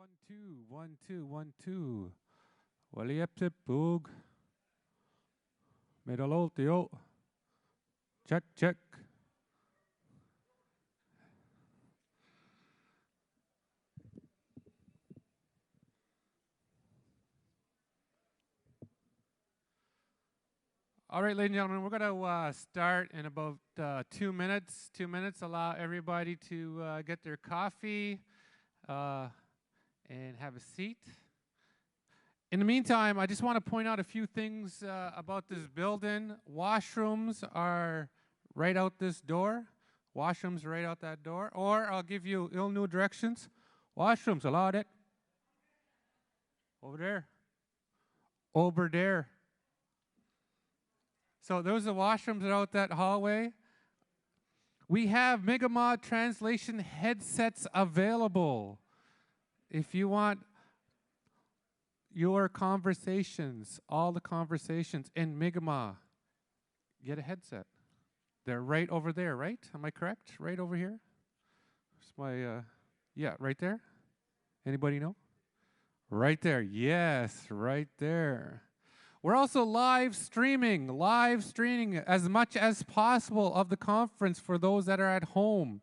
1, 2, 1, 2, 1, 2. Waliepsipug. Medalotio. Check, check. All right, ladies and gentlemen, we're going to start in about 2 minutes. 2 minutes, allow everybody to get their coffee and have a seat. In the meantime, I just want to point out a few things about this building. Washrooms are right out this door. Washrooms right out that door. Or I'll give you ill new directions. Washrooms, allowed it. Over there. Over there. So those are washrooms that are out that hallway. We have Megamod translation headsets available. If you want your conversations, all the conversations in Megamod, get a headset. They're right over there, right? Am I correct? Right over here? It's my, yeah, right there. Anybody know? Right there. Yes, right there. We're also live streaming as much as possible of the conference for those that are at home.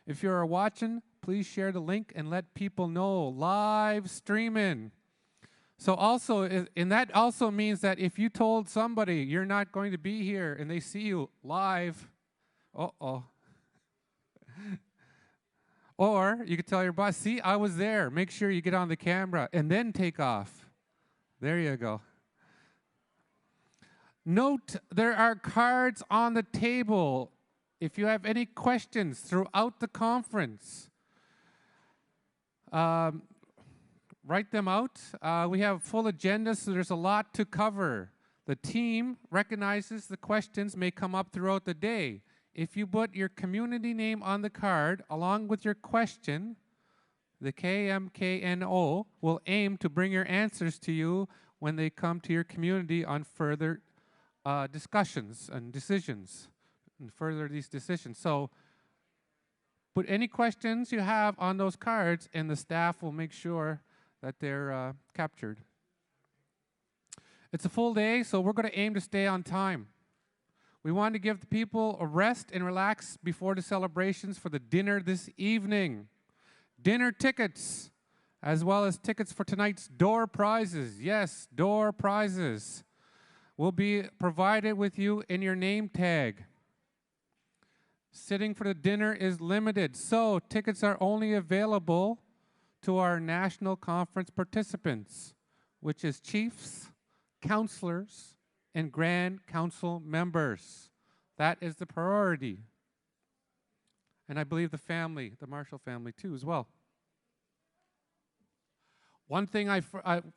If you're watching, please share the link and let people know. Live streaming. So also, and that also means that if you told somebody you're not going to be here and they see you live, uh-oh. Or you could tell your boss, see, I was there. Make sure you get on the camera and then take off. There you go. Note, there are cards on the table if you have any questions throughout the conference. Write them out. We have full agendas, so there's a lot to cover. The team recognizes the questions may come up throughout the day. If you put your community name on the card along with your question, the KMKNO will aim to bring your answers to you when they come to your community on further discussions and decisions, and further these decisions. So put any questions you have on those cards, and the staff will make sure that they're captured. It's a full day, so we're going to aim to stay on time. We want to give the people a rest and relax before the celebrations for the dinner this evening. Dinner tickets, as well as tickets for tonight's door prizes. Yes, door prizes will be provided with you in your name tag. Sitting for the dinner is limited, so tickets are only available to our national conference participants, which is chiefs, counselors, and grand council members. That is the priority. And I believe the family, the Marshall family too as well. One thing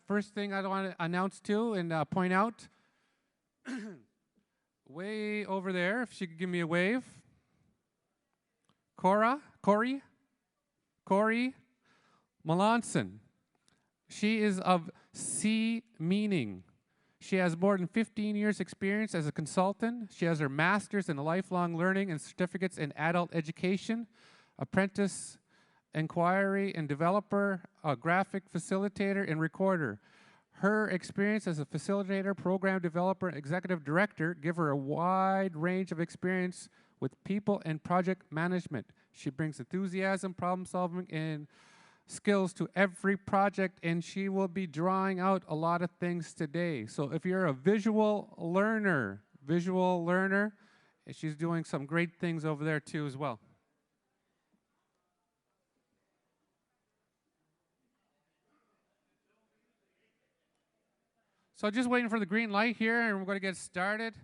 first thing I want to announce too and point out, way over there, if she could give me a wave. Corey Melanson. She is of C meaning. She has more than 15 years experience as a consultant. She has her master's in lifelong learning and certificates in adult education, apprentice inquiry and developer, a graphic facilitator and recorder. Her experience as a facilitator, program developer, and executive director give her a wide range of experience with people and project management. She brings enthusiasm, problem solving, and skills to every project, and she will be drawing out a lot of things today. So if you're a visual learner, she's doing some great things over there too as well. So just waiting for the green light here, and we're going to get started.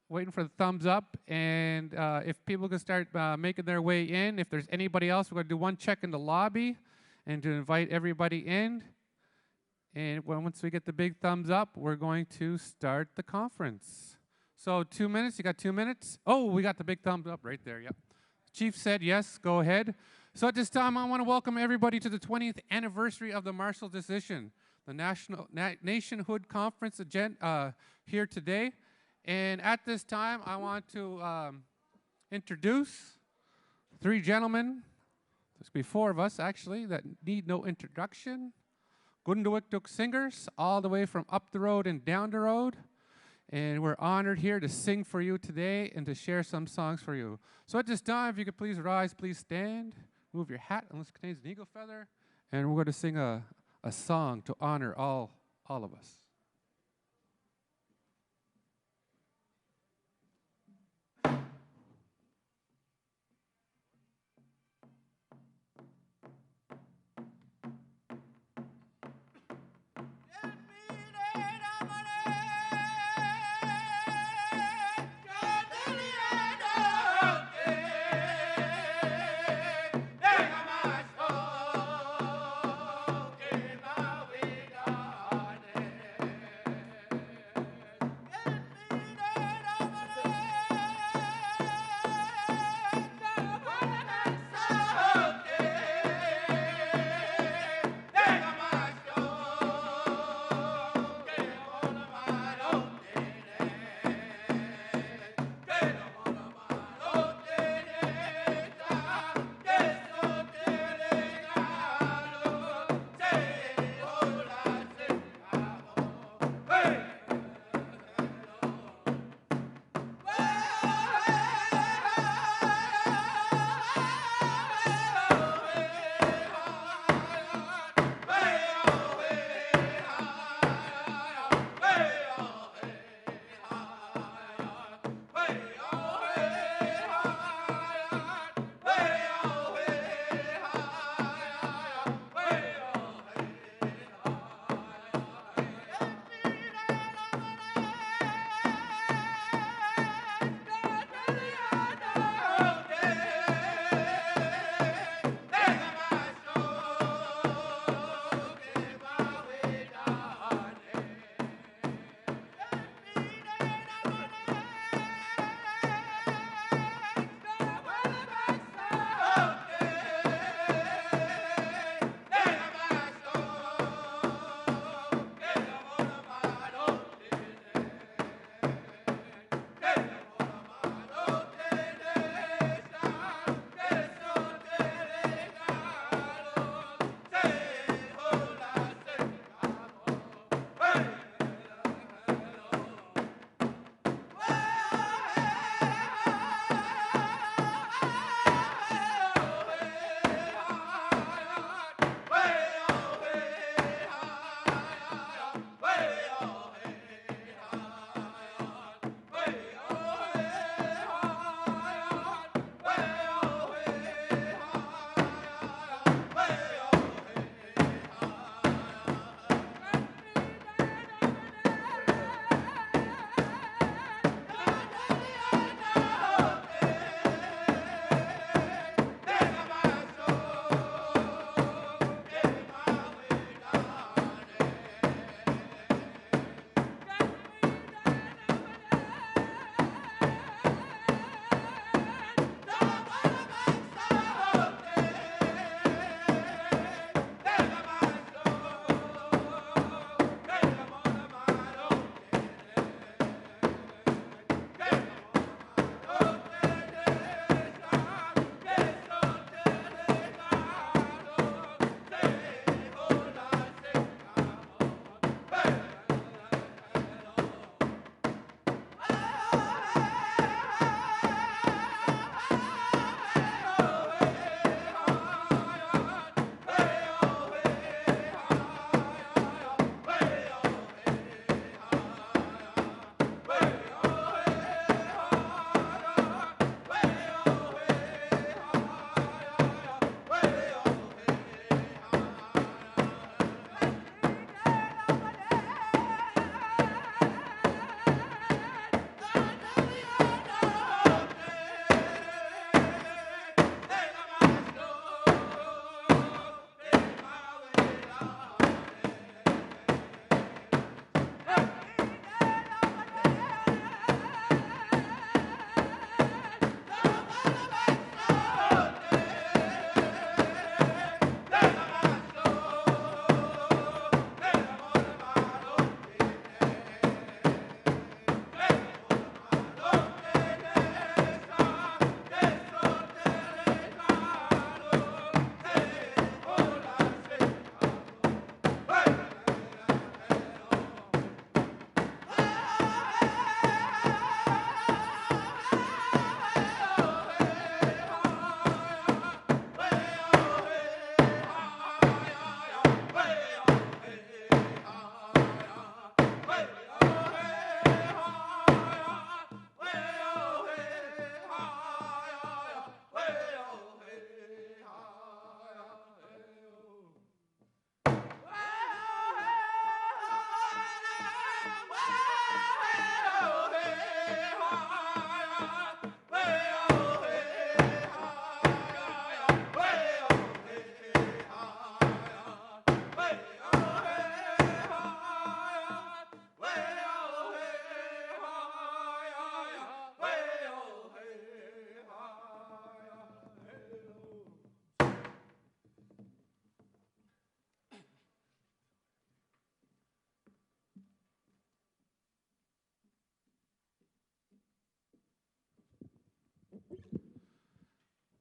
Waiting for the thumbs up, and if people can start making their way in, if there's anybody else, we're going to do one check in the lobby and to invite everybody in. And once we get the big thumbs up, we're going to start the conference. So 2 minutes, you got 2 minutes? Oh, we got the big thumbs up right there, yep. Chief said yes, go ahead. So at this time, I want to welcome everybody to the 20th anniversary of the Marshall Decision, the Nationhood Conference here today. And at this time, I want to introduce three gentlemen, There's be 4 of us, actually, that need no introduction. Gundawikduk singers, all the way from up the road and down the road. And we're honored here to sing for you today and to share some songs for you. So at this time, if you could please rise, please stand. Move your hat unless it contains an eagle feather. And we're going to sing a song to honor all of us.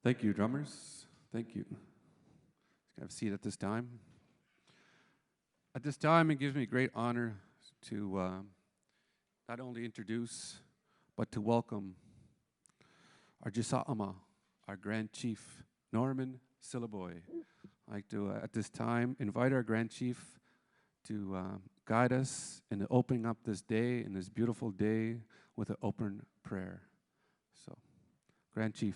Thank you, drummers. Thank you. Have a seat at this time. At this time, it gives me great honor to not only introduce, but to welcome our Jisa'ama, our Grand Chief, Norman Sillaboy. I'd like to, at this time, invite our Grand Chief to guide us in opening up this day, in this beautiful day, with an open prayer. So, Grand Chief.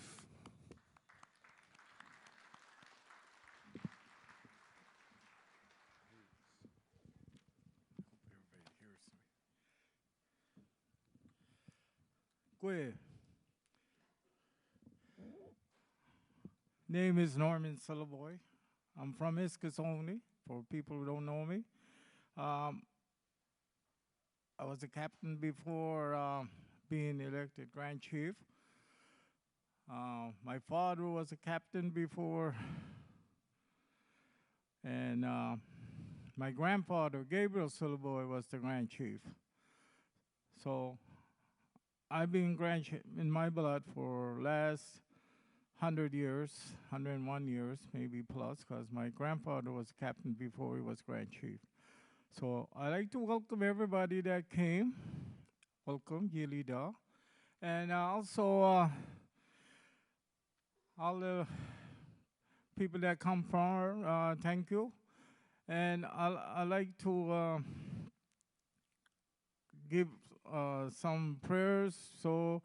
Name is Norman Sillaboy. I'm from Iskasoni, for people who don't know me. I was a captain before being elected Grand Chief. My father was a captain before, and my grandfather, Gabriel Sillaboy, was the Grand Chief. So I've been Grand Chief in my blood for last 100 years, 101 years, maybe plus, because my grandfather was captain before he was Grand Chief. So I'd like to welcome everybody that came. Welcome, Yelida. And also all the people that come from, thank you. And I'd like to give some prayers. So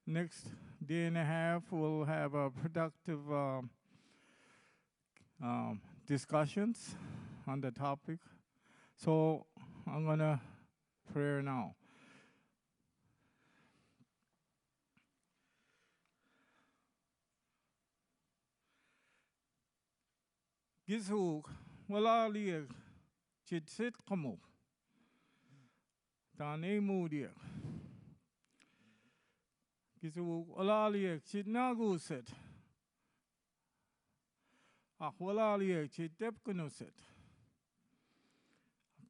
next day and a half, we'll have a productive discussions on the topic. So I'm gonna pray now. Gisu wala liya chitsit kamo. Tane mudia. Gisu wala liya chit naguset. Wala liya chit tepkunuset.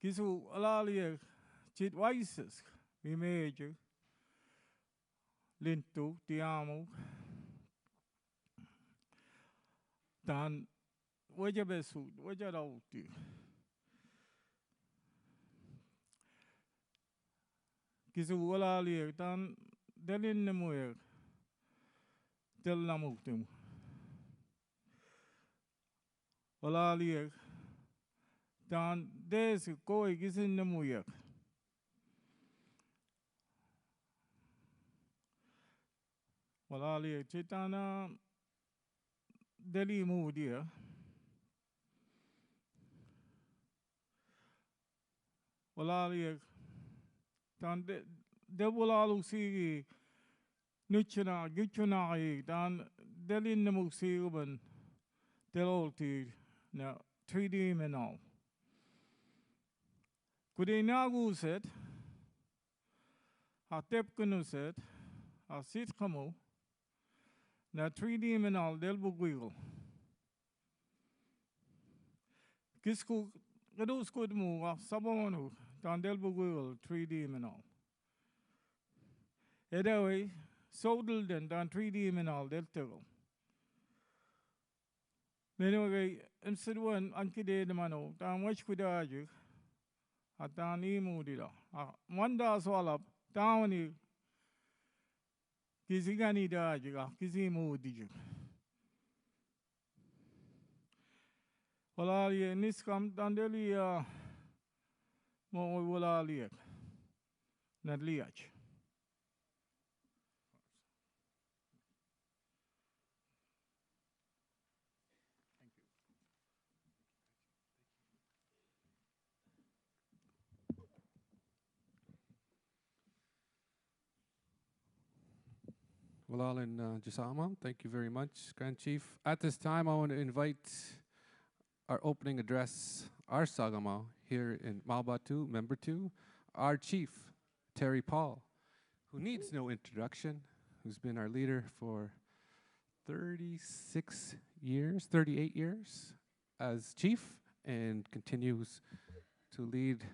Gisu wala liya chit waises. Bimeju. Lintu tiamu. Dan wajabesu wajarauti. Gisu wala liya dan delin nemuer. Del namuktum. Wala liya dan des koi gisin nemuer. Wala liya chitana deli mudia. Wala liya dan de wala lusi nuchana gichana dan delin nemusi uban delolti na 3D menal. Kude nagu set a tepkunu set a sit kamo na 3D menal del bugwil. Kisku gadus kudmu a sabonu dan del bugwil 3D menal. Edawe sodal dan 3D menal del tego. Menway emsidwan ankide de mano dan wach kudaju atani mudida. Wanda swalap tawni kizigani dajiga kizimu diju. Wala liya niskam dandeli mo wala liya nadliach. Walal and Jisa'ama, thank you very much, Grand Chief. At this time, I want to invite our opening address, our Sagama, here in Membertou, Membertou, our Chief, Terry Paul, who needs no introduction, who's been our leader for 36 years, 38 years as Chief, and continues to lead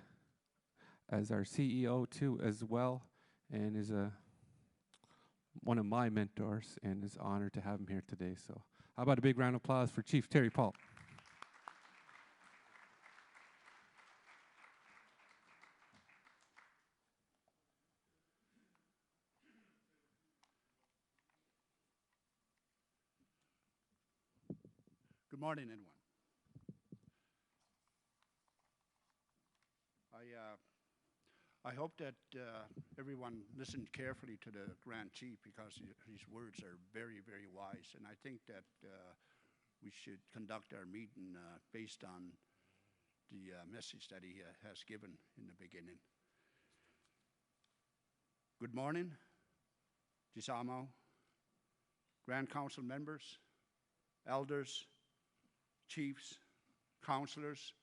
as our CEO too as well, and is a one of my mentors, and it's an honor to have him here today. So how about a big round of applause for Chief Terry Paul? Good morning, everyone. I hope that everyone listened carefully to the Grand Chief, because his words are very, very wise. And I think that we should conduct our meeting based on the message that he has given in the beginning. Good morning, Gisamo, Grand Council members, elders, chiefs, councilors,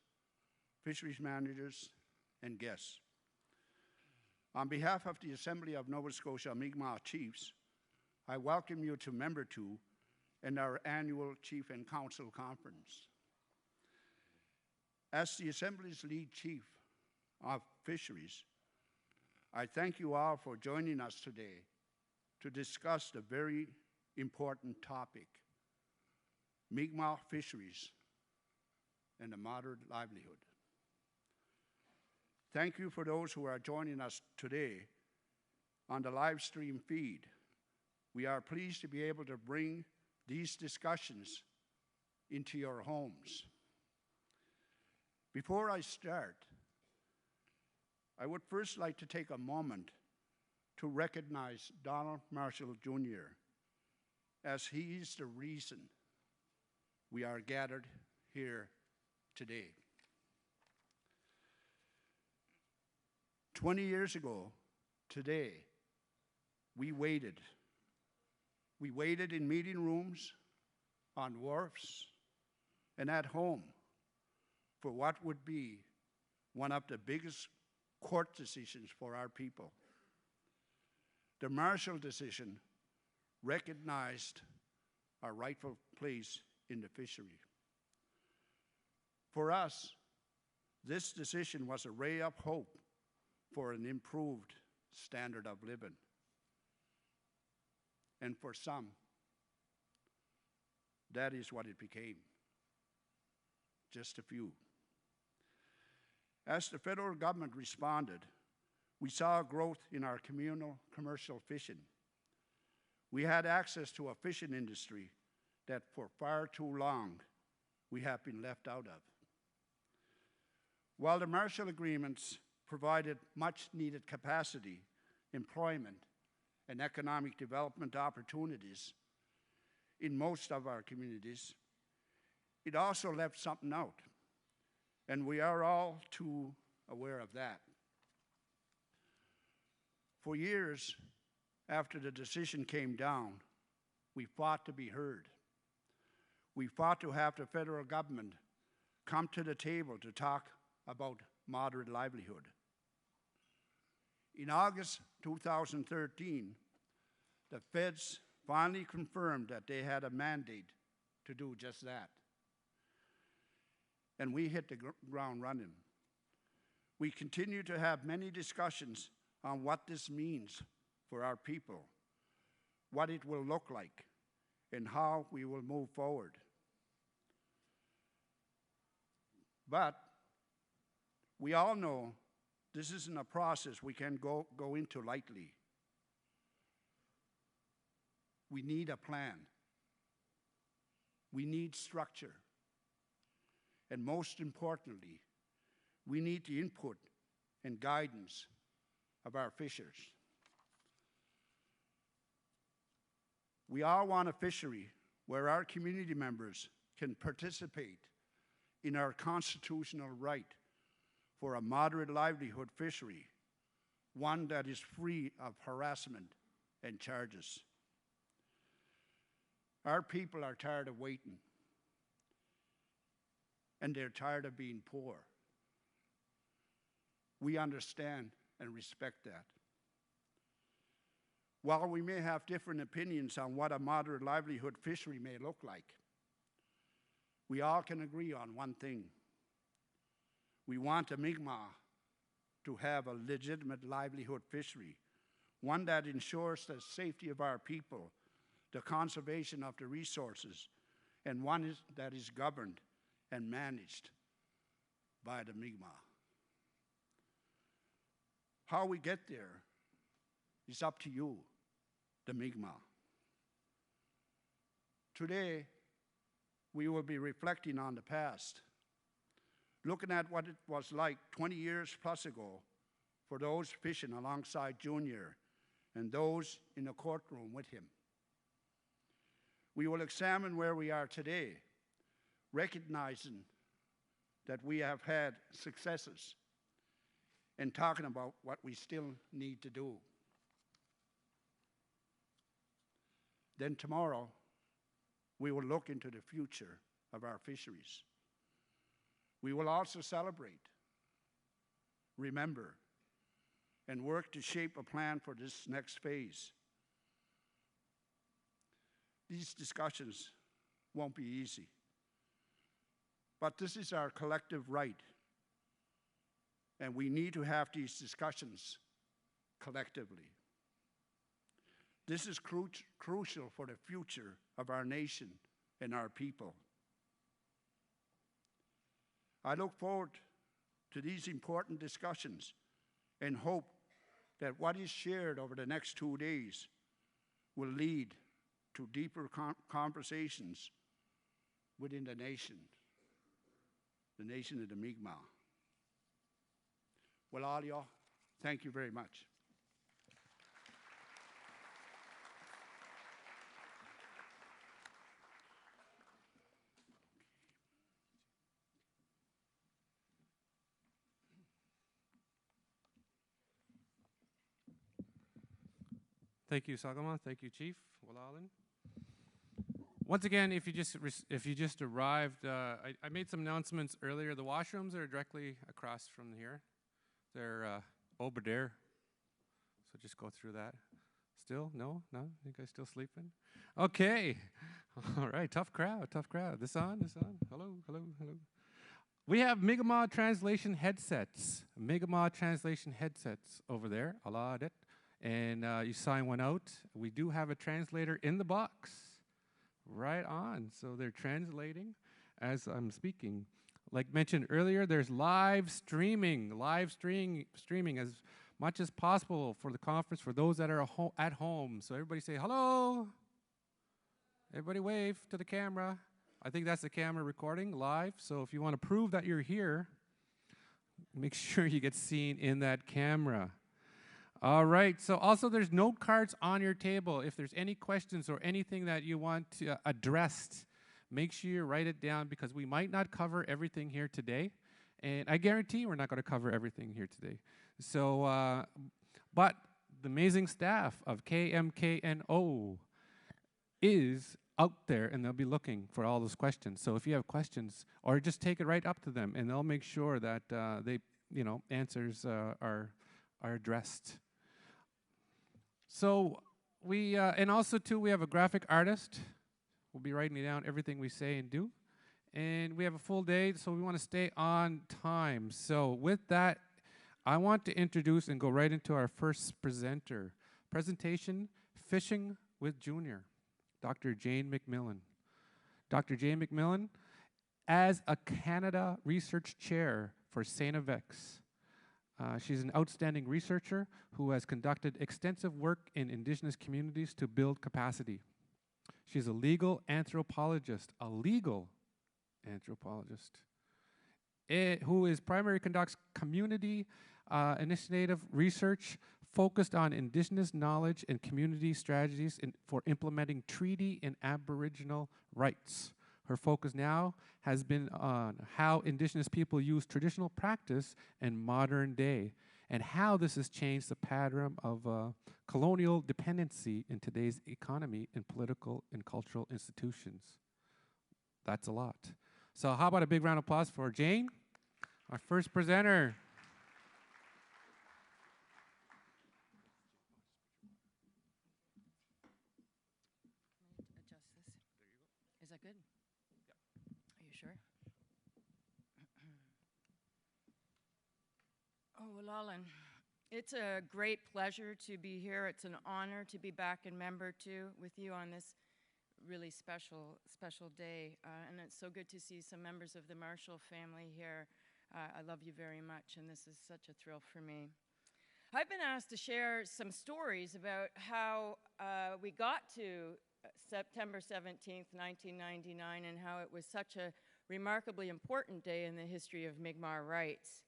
fisheries managers, and guests. On behalf of the Assembly of Nova Scotia Mi'kmaq Chiefs, I welcome you to Membertou and our annual Chief and Council Conference. As the Assembly's lead chief of fisheries, I thank you all for joining us today to discuss the very important topic, Mi'kmaq fisheries and a moderate livelihood. Thank you for those who are joining us today on the live stream feed. We are pleased to be able to bring these discussions into your homes. Before I start, I would first like to take a moment to recognize Donald Marshall Jr., as he is the reason we are gathered here today. 20 years ago today, we waited. We waited in meeting rooms, on wharfs, and at home for what would be one of the biggest court decisions for our people. The Marshall decision recognized our rightful place in the fishery. For us, this decision was a ray of hope for an improved standard of living. And for some, that is what it became. Just a few. As the federal government responded, we saw a growth in our communal commercial fishing. We had access to a fishing industry that for far too long we have been left out of. While the Marshall Agreements provided much needed capacity, employment, and economic development opportunities in most of our communities, it also left something out, and we are all too aware of that. For years after the decision came down, we fought to be heard. We fought to have the federal government come to the table to talk about moderate livelihood. In August 2013, the feds finally confirmed that they had a mandate to do just that. And we hit the ground running. We continue to have many discussions on what this means for our people, what it will look like, and how we will move forward. But we all know this isn't a process we can go into lightly. We need a plan. We need structure. And most importantly, we need the input and guidance of our fishers. We all want a fishery where our community members can participate in our constitutional right for a moderate livelihood fishery, one that is free of harassment and charges. Our people are tired of waiting, and they're tired of being poor. We understand and respect that. While we may have different opinions on what a moderate livelihood fishery may look like, we all can agree on one thing. We want a Mi'kmaq to have a legitimate livelihood fishery one that ensures the safety of our people, the conservation of the resources, and one that is governed and managed by the Mi'kmaq. How we get there is up to you, the Mi'kmaq. Today, we will be reflecting on the past, looking at what it was like 20 years plus ago for those fishing alongside Junior and those in the courtroom with him. We will examine where we are today, recognizing that we have had successes and talking about what we still need to do. Then tomorrow, we will look into the future of our fisheries. We will also celebrate, remember, and work to shape a plan for this next phase. These discussions won't be easy, but this is our collective right, and we need to have these discussions collectively. This is crucial for the future of our nation and our people. I look forward to these important discussions and hope that what is shared over the next 2 days will lead to deeper conversations within the nation of the Mi'kmaq. Well, all y'all, thank you very much. Thank you, Sagama. Thank you, Chief Walalan. Once again, if you just arrived, I made some announcements earlier. The washrooms are directly across from here. They're over there. So just go through that. Still? No? You guys still sleeping? Okay. All right. Tough crowd. This on? Hello. We have Mi'kmaq translation headsets. Mi'kmaq translation headsets over there. Allotted. And you sign one out. We do have a translator in the box. Right on. So they're translating as I'm speaking. Like mentioned earlier, there's live streaming as much as possible for the conference for those that are at home. So everybody say hello. Everybody wave to the camera. I think that's the camera recording live. So if you want to prove that you're here, make sure you get seen in that camera. All right, so also there's note cards on your table. If there's any questions or anything that you want to addressed, make sure you write it down because we might not cover everything here today. And I guarantee we're not going to cover everything here today. So, but the amazing staff of KMKNO is out there and they'll be looking for all those questions. So if you have questions, or just take it right up to them and they'll make sure that answers are addressed. So and also too, we have a graphic artist. We'll be writing down everything we say and do. And we have a full day, so we want to stay on time. So with that, I want to introduce and go right into our first presenter. Presentation, Fishing with Junior, Dr. Jane McMillan. Dr. Jane McMillan, as a Canada Research Chair for St. FX. She's an outstanding researcher who has conducted extensive work in Indigenous communities to build capacity. She's a legal anthropologist, who primarily conducts community initiative research focused on Indigenous knowledge and community strategies for implementing treaty and Aboriginal rights. Her focus now has been on how Indigenous people use traditional practice in modern day and how this has changed the pattern of colonial dependency in today's economy and political and cultural institutions. That's a lot. So how about a big round of applause for Jane, our first presenter. Adjust this. Is that good? Are you sure? Oh, well, Alan, It's a great pleasure to be here. It's an honor to be back in Membertou with you on this really special day. And it's so good to see some members of the Marshall family here. I love you very much, and this is such a thrill for me. I've been asked to share some stories about how we got to September 17th, 1999, and how it was such a remarkably important day in the history of Mi'kmaq rights.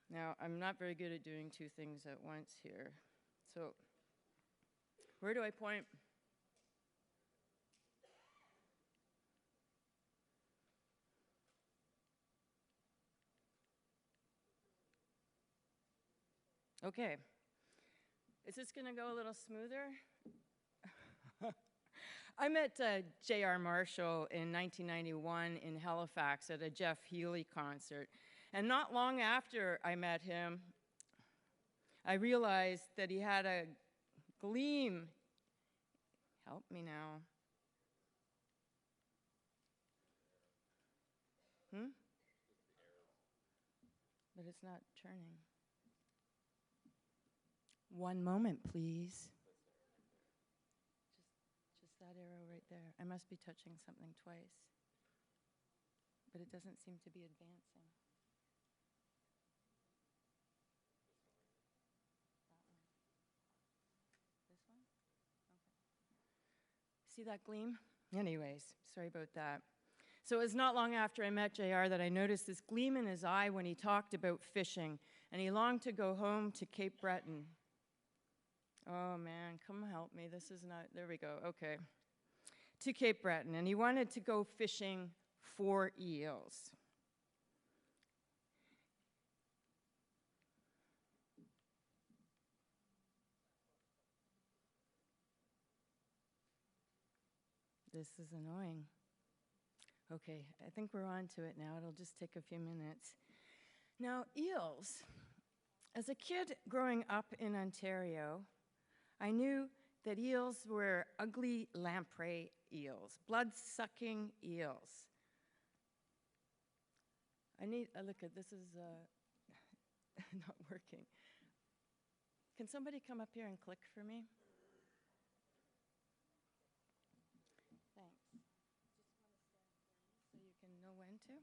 Now, I'm not very good at doing two things at once here. So, where do I point? Okay. Is this going to go a little smoother? I met J.R. Marshall in 1991 in Halifax at a Jeff Healey concert. And not long after I met him, I realized that he had a gleam. Help me now. But it's not turning. One moment, please. Just that arrow right there. I must be touching something twice. But it doesn't seem to be advancing. See that gleam? Anyways, sorry about that. So it was not long after I met JR that I noticed this gleam in his eye when he talked about fishing, and he longed to go home to Cape Breton. Oh man, come help me. This is not, there we go, okay. To Cape Breton, and he wanted to go fishing for eels. This is annoying. Okay, I think we're on to it now. It'll just take a few minutes. Now, eels. As a kid growing up in Ontario, I knew that eels were ugly lamprey eels, blood-sucking eels. Look at this is not working. Can somebody come up here and click for me? Thanks. Just want to stand so you can know when to.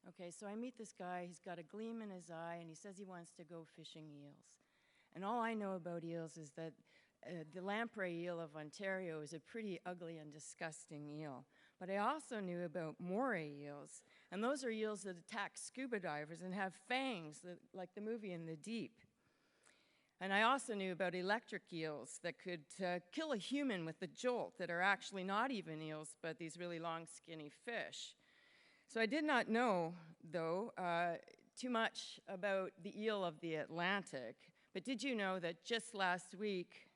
Okay, so I meet this guy. He's got a gleam in his eye, and he says he wants to go fishing eels. And all I know about eels is that the lamprey eel of Ontario is a pretty ugly and disgusting eel. But I also knew about moray eels, and those are eels that attack scuba divers and have fangs, like the movie In the Deep. And I also knew about electric eels that could kill a human with a jolt, that are actually not even eels, but these really long, skinny fish. So I did not know, though, too much about the eel of the Atlantic. But did you know that just last week,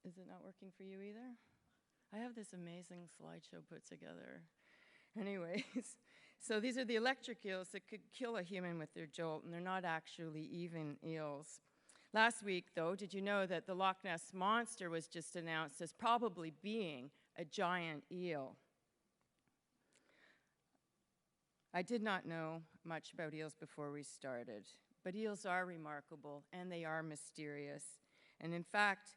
is it not working for you either? I have this amazing slideshow put together. Anyways, so these are the electric eels that could kill a human with their jolt, and they're not actually even eels. Last week, though, did you know that the Loch Ness Monster was just announced as probably being a giant eel? I did not know much about eels before we started, but eels are remarkable and they are mysterious. And in fact,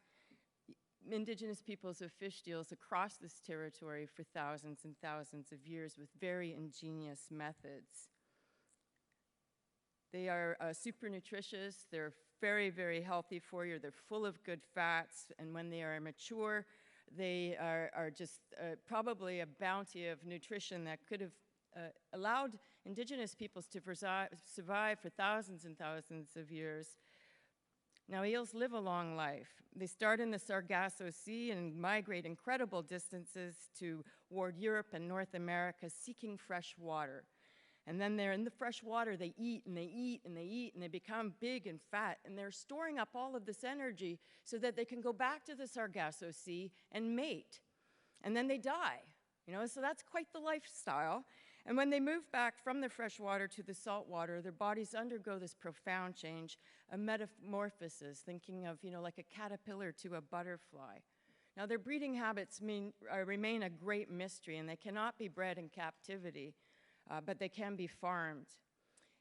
Indigenous peoples have fished eels across this territory for thousands and thousands of years with very ingenious methods. They are super nutritious, they're very, very healthy for you, they're full of good fats, and when they are mature, they are just probably a bounty of nutrition that could have allowed Indigenous peoples to survive for thousands and thousands of years. Now, eels live a long life. They start in the Sargasso Sea and migrate incredible distances toward Europe and North America seeking fresh water. And then they're in the fresh water, they eat and they eat and they eat and they become big and fat, and they're storing up all of this energy so that they can go back to the Sargasso Sea and mate. And then they die, so that's quite the lifestyle. And when they move back from the fresh water to the salt water, their bodies undergo this profound change, a metamorphosis, thinking of, like a caterpillar to a butterfly. Now, their breeding habits remain a great mystery, and they cannot be bred in captivity, but they can be farmed.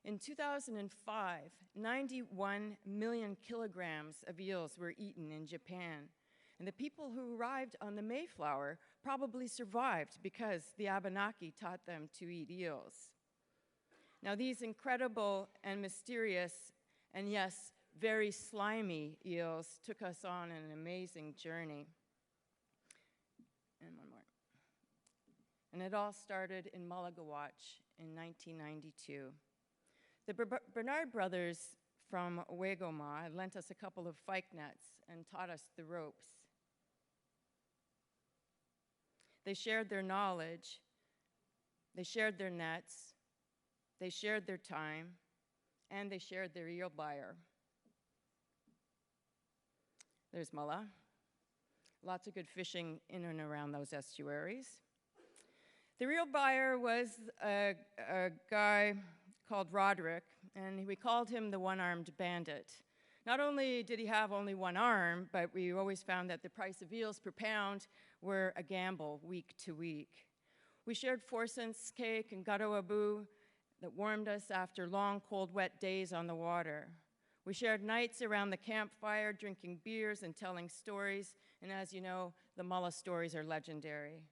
In 2005, 91 million kilograms of eels were eaten in Japan. And the people who arrived on the Mayflower probably survived because the Abenaki taught them to eat eels. Now, these incredible and mysterious, and yes, very slimy eels took us on an amazing journey. And one more. And it all started in Mulligawatch in 1992. The Bernard brothers from Wegoma lent us a couple of fyke nets and taught us the ropes. They shared their knowledge, they shared their nets, they shared their time, and they shared their eel buyer. There's Mulla. Lots of good fishing in and around those estuaries. The eel buyer was a guy called Roderick, and we called him the one-armed bandit. Not only did he have only one arm, but we always found that the price of eels per pound were a gamble week to week. We shared 4-cent cake and gato abu that warmed us after long, cold, wet days on the water. We shared nights around the campfire, drinking beers and telling stories, and as you know, the Mulla stories are legendary.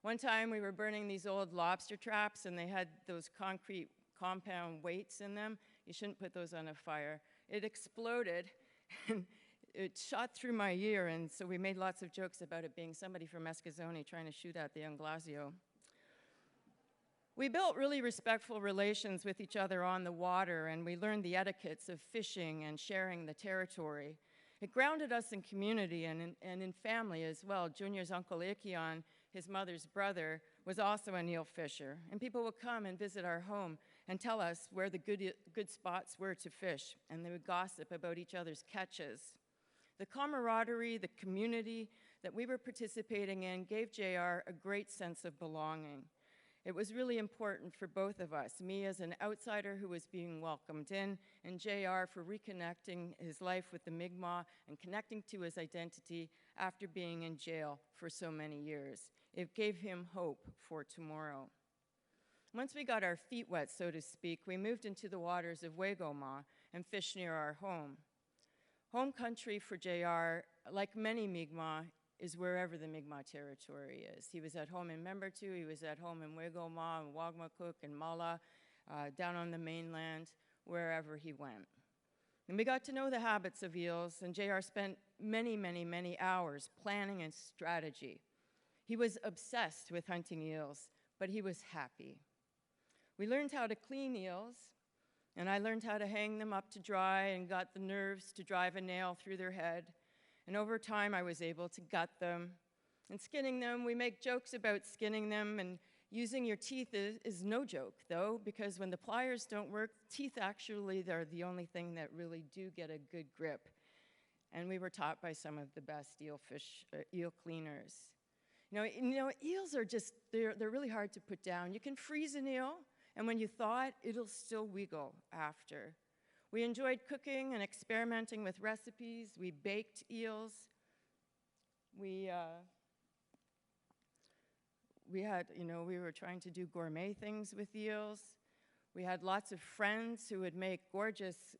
One time we were burning these old lobster traps, and they had those concrete compound weights in them. You shouldn't put those on a fire. It exploded, and it shot through my ear, and so we made lots of jokes about it being somebody from Escazone trying to shoot at the Anglazio. We built really respectful relations with each other on the water, and we learned the etiquettes of fishing and sharing the territory. It grounded us in community and in family as well. Junior's uncle Ikion, his mother's brother, was also an eel fisher, and people would come and visit our home and tell us where the good spots were to fish, and they would gossip about each other's catches. The camaraderie, the community that we were participating in gave JR a great sense of belonging. It was really important for both of us, me as an outsider who was being welcomed in, and JR for reconnecting his life with the Mi'kmaq and connecting to his identity after being in jail for so many years. It gave him hope for tomorrow. Once we got our feet wet, so to speak, we moved into the waters of Wegoma and fished near our home. Home country for JR, like many Mi'kmaq, is wherever the Mi'kmaq territory is. He was at home in Membertou, he was at home in Wegoma, and Wagmakuk, and Mala, down on the mainland, wherever he went. And we got to know the habits of eels, and JR spent many, many, many hours planning and strategy. He was obsessed with hunting eels, but he was happy. We learned how to clean eels, and I learned how to hang them up to dry and got the nerves to drive a nail through their head. And over time, I was able to gut them. And skinning them, we make jokes about skinning them, and using your teeth is no joke, though, because when the pliers don't work, teeth actually are the only thing that really do get a good grip. And we were taught by some of the best eel cleaners. You know, eels are just, they're really hard to put down. You can freeze an eel, and when you thaw it, it'll still wiggle after. We enjoyed cooking and experimenting with recipes. We baked eels. We were trying to do gourmet things with eels. We had lots of friends who would make gorgeous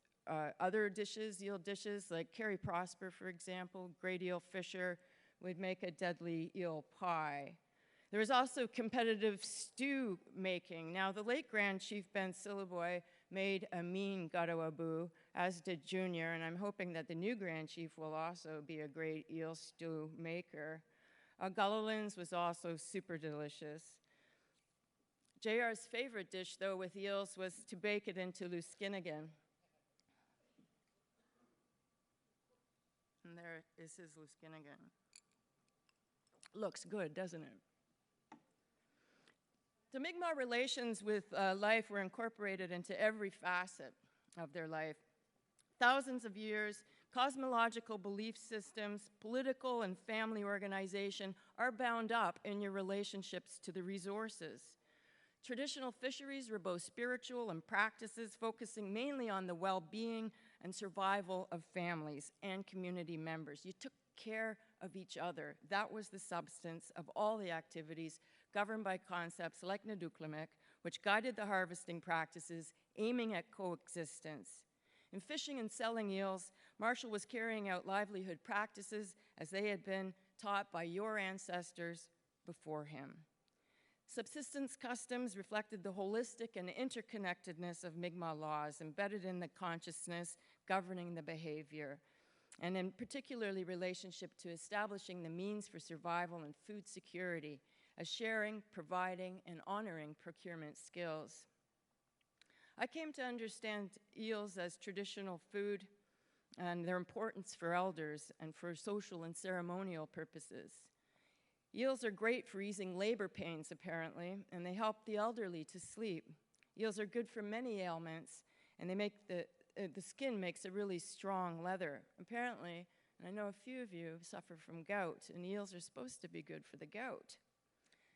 other dishes, eel dishes, like Carrie Prosper, for example, great eel fisher, would make a deadly eel pie. There was also competitive stew making. Now, the late Grand Chief Ben Sillaboy made a mean gato abu, as did Junior, and I'm hoping that the new Grand Chief will also be a great eel stew maker. Gullalins was also super delicious. JR's favorite dish, though, with eels was to bake it into Luskinigan. And there is his Luskinigan. Looks good, doesn't it? The Mi'kmaq relations with life were incorporated into every facet of their life. Thousands of years, cosmological belief systems, political and family organization are bound up in your relationships to the resources. Traditional fisheries were both spiritual and practices focusing mainly on the well-being and survival of families and community members. You took care of each other. That was the substance of all the activities governed by concepts like Naduklamik, which guided the harvesting practices aiming at coexistence. In fishing and selling eels, Marshall was carrying out livelihood practices as they had been taught by your ancestors before him. Subsistence customs reflected the holistic and interconnectedness of Mi'kmaq laws embedded in the consciousness governing the behavior, and in particularly relationship to establishing the means for survival and food security as sharing, providing, and honoring procurement skills. I came to understand eels as traditional food and their importance for elders and for social and ceremonial purposes. Eels are great for easing labor pains, apparently, and they help the elderly to sleep. Eels are good for many ailments, and they make the skin makes a really strong leather. Apparently, and I know a few of you suffer from gout, and eels are supposed to be good for the gout.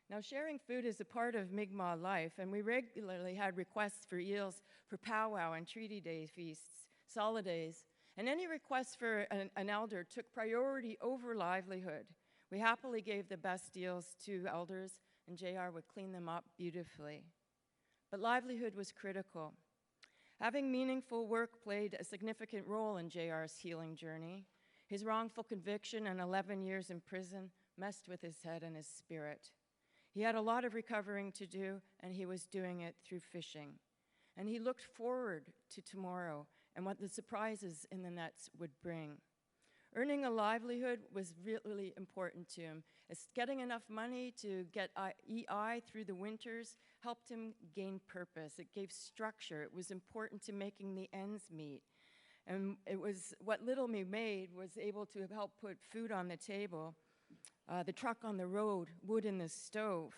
Now, sharing food is a part of Mi'kmaq life, and we regularly had requests for eels for powwow and treaty day feasts, solidays, and any request for an elder took priority over livelihood. We happily gave the best eels to elders, and JR would clean them up beautifully. But livelihood was critical. Having meaningful work played a significant role in JR's healing journey. His wrongful conviction and 11 years in prison messed with his head and his spirit. He had a lot of recovering to do, and he was doing it through fishing. And he looked forward to tomorrow and what the surprises in the nets would bring. Earning a livelihood was really important to him, as getting enough money to get EI through the winters helped him gain purpose. It gave structure. It was important to making the ends meet. And it was what little we made was able to help put food on the table, the truck on the road, wood in the stove.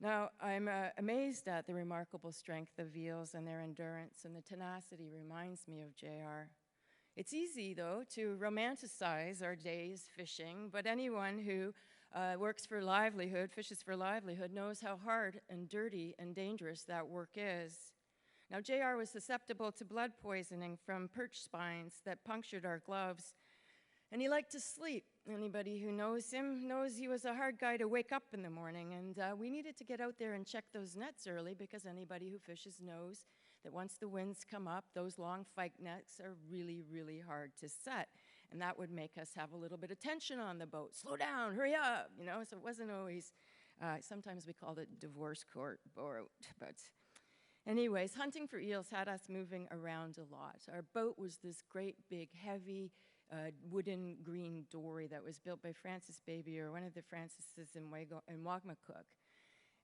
Now, I'm amazed at the remarkable strength of eels and their endurance, and the tenacity reminds me of JR. It's easy, though, to romanticize our days fishing, but anyone who works for livelihood, fishes for livelihood, knows how hard and dirty and dangerous that work is. Now, JR was susceptible to blood poisoning from perch spines that punctured our gloves, and he liked to sleep. Anybody who knows him knows he was a hard guy to wake up in the morning, and we needed to get out there and check those nets early because anybody who fishes knows that once the winds come up, those long fight nets are really, really hard to set. And that would make us have a little bit of tension on the boat. Slow down, hurry up, you know, so it wasn't always, sometimes we called it divorce court boat. But anyways, hunting for eels had us moving around a lot. Our boat was this great, big, heavy, wooden green dory that was built by Francis Baby, or one of the Francises in Wagmacook.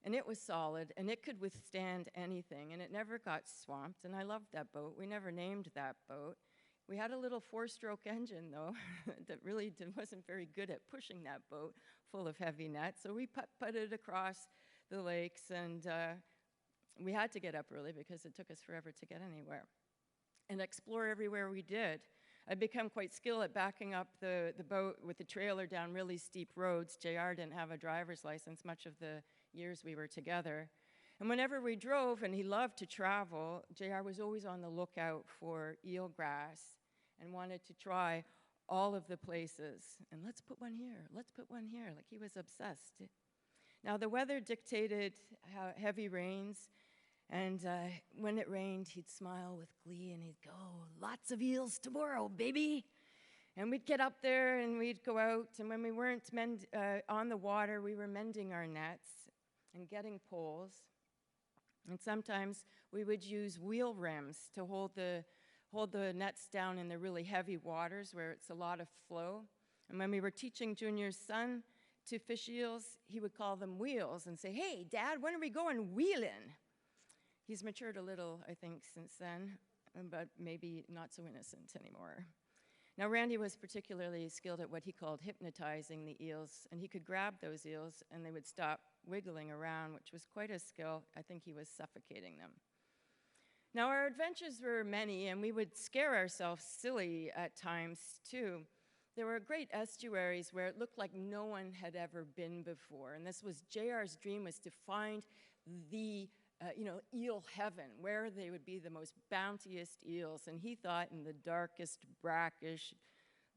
And it was solid, and it could withstand anything, and it never got swamped, and I loved that boat. We never named that boat. We had a little 4-stroke engine, though, that really wasn't very good at pushing that boat full of heavy nets, so we putted across the lakes, and we had to get up early because it took us forever to get anywhere, and explore everywhere we did. I'd become quite skilled at backing up the boat with the trailer down really steep roads. JR didn't have a driver's license much of the years we were together. And whenever we drove, and he loved to travel, JR was always on the lookout for eelgrass and wanted to try all of the places. And let's put one here, let's put one here, like he was obsessed. Now the weather dictated heavy rains, and when it rained, he'd smile with glee and he'd go, "Lots of eels tomorrow, baby." And we'd get up there and we'd go out, and when we weren't on the water, we were mending our nets and getting poles. And sometimes we would use wheel rims to hold the nets down in the really heavy waters where it's a lot of flow. And when we were teaching Junior's son to fish eels, he would call them wheels and say, "Hey, Dad, when are we going wheeling?" He's matured a little, I think, since then, but maybe not so innocent anymore. Now, Randy was particularly skilled at what he called hypnotizing the eels, and he could grab those eels and they would stop wiggling around, which was quite a skill. I think he was suffocating them. Now, our adventures were many, and we would scare ourselves silly at times, too. There were great estuaries where it looked like no one had ever been before, and this was JR's dream, was to find the eel heaven, where they would be the most bounteous eels. And he thought in the darkest, brackish,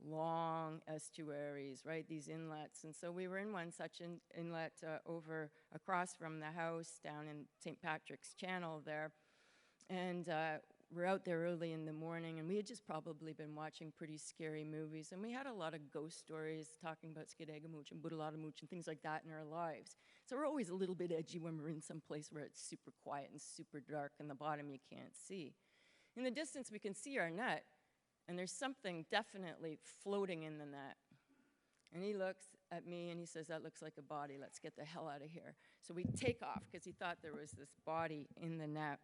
long estuaries, right, these inlets. And so we were in one such inlet over across from the house down in St. Patrick's Channel there. And we're out there early in the morning, and we had just probably been watching pretty scary movies. And we had a lot of ghost stories talking about Skidagamooch and Boodaladamuch and things like that in our lives. So we're always a little bit edgy when we're in some place where it's super quiet and super dark, and the bottom you can't see. In the distance, we can see our net, and there's something definitely floating in the net. And he looks at me and he says, "That looks like a body. Let's get the hell out of here." So we take off because he thought there was this body in the net.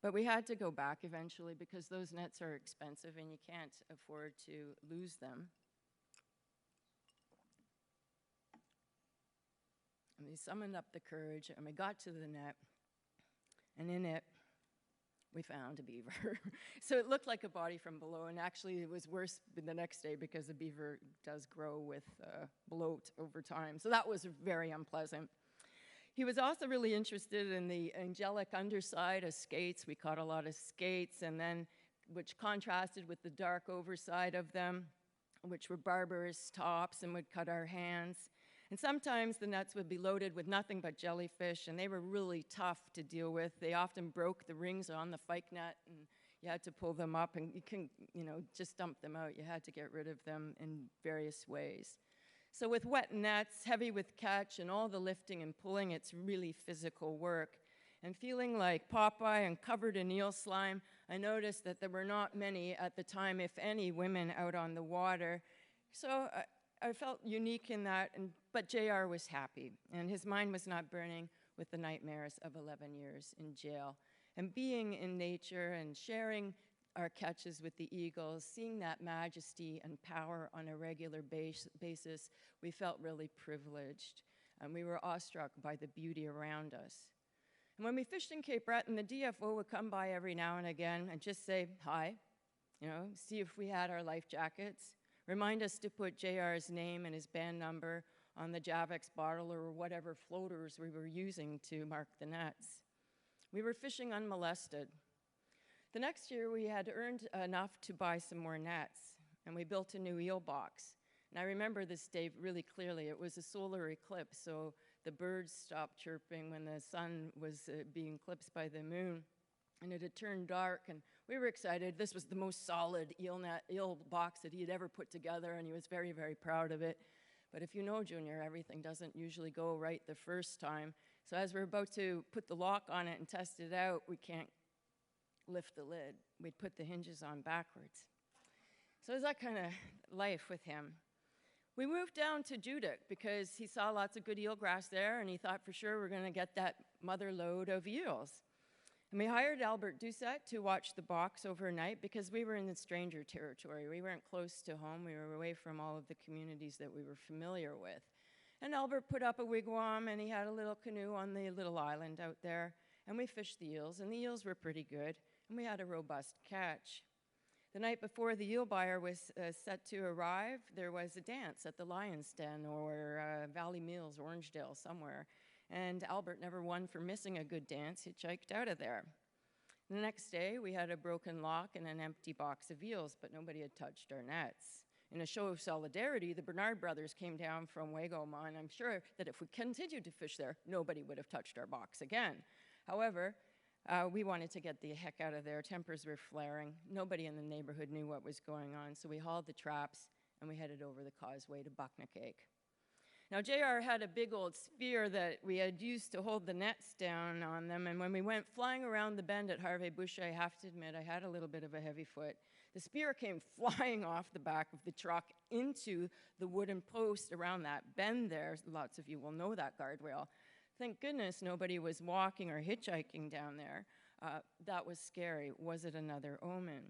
But we had to go back eventually because those nets are expensive and you can't afford to lose them. And we summoned up the courage and we got to the net, and in it, we found a beaver. So it looked like a body from below, and actually it was worse the next day because the beaver does grow with bloat over time. So that was very unpleasant. He was also really interested in the angelic underside of skates. We caught a lot of skates, and then which contrasted with the dark overside of them, which were barbarous tops and would cut our hands. And sometimes the nets would be loaded with nothing but jellyfish, and they were really tough to deal with. They often broke the rings on the fike net, and you had to pull them up, and you couldn't, just dump them out. You had to get rid of them in various ways. So with wet nets, heavy with catch, and all the lifting and pulling, it's really physical work. And feeling like Popeye and covered in eel slime, I noticed that there were not many at the time, if any, women out on the water. So I felt unique in that, but JR was happy, and his mind was not burning with the nightmares of 11 years in jail. And being in nature and sharing our catches with the eagles, seeing that majesty and power on a regular basis, we felt really privileged. And we were awestruck by the beauty around us. And when we fished in Cape Breton, the DFO would come by every now and again and just say hi, see if we had our life jackets, remind us to put JR's name and his band number on the Javex bottle or whatever floaters we were using to mark the nets. We were fishing unmolested. The next year, we had earned enough to buy some more nets, and we built a new eel box. And I remember this day really clearly. It was a solar eclipse, so the birds stopped chirping when the sun was being eclipsed by the moon, and it had turned dark, and we were excited. This was the most solid eel box that he had ever put together, and he was very, very proud of it. But if you know Junior, everything doesn't usually go right the first time. So as we're about to put the lock on it and test it out, we can't lift the lid. We'd put the hinges on backwards. So it was that kind of life with him. We moved down to Judic because he saw lots of good eelgrass there, and he thought for sure we're going to get that mother load of eels. And we hired Albert Doucette to watch the box overnight because we were in the stranger territory. We weren't close to home. We were away from all of the communities that we were familiar with. And Albert put up a wigwam, and he had a little canoe on the little island out there, and we fished the eels, and the eels were pretty good, and we had a robust catch. The night before the eel buyer was set to arrive, there was a dance at the Lion's Den or Valley Mills, Orangedale, somewhere. And Albert never won for missing a good dance. He hitchhiked out of there. The next day, we had a broken lock and an empty box of eels, but nobody had touched our nets. In a show of solidarity, the Bernard brothers came down from Waigoma, and I'm sure that if we continued to fish there, nobody would have touched our box again. However, we wanted to get the heck out of there. Tempers were flaring. Nobody in the neighborhood knew what was going on, so we hauled the traps, and we headed over the causeway to Bucknacake. Now, JR had a big old spear that we had used to hold the nets down on them, and when we went flying around the bend at Harvey Bush, I have to admit I had a little bit of a heavy foot. The spear came flying off the back of the truck into the wooden post around that bend there. Lots of you will know that guardrail. Thank goodness nobody was walking or hitchhiking down there. That was scary. Was it another omen?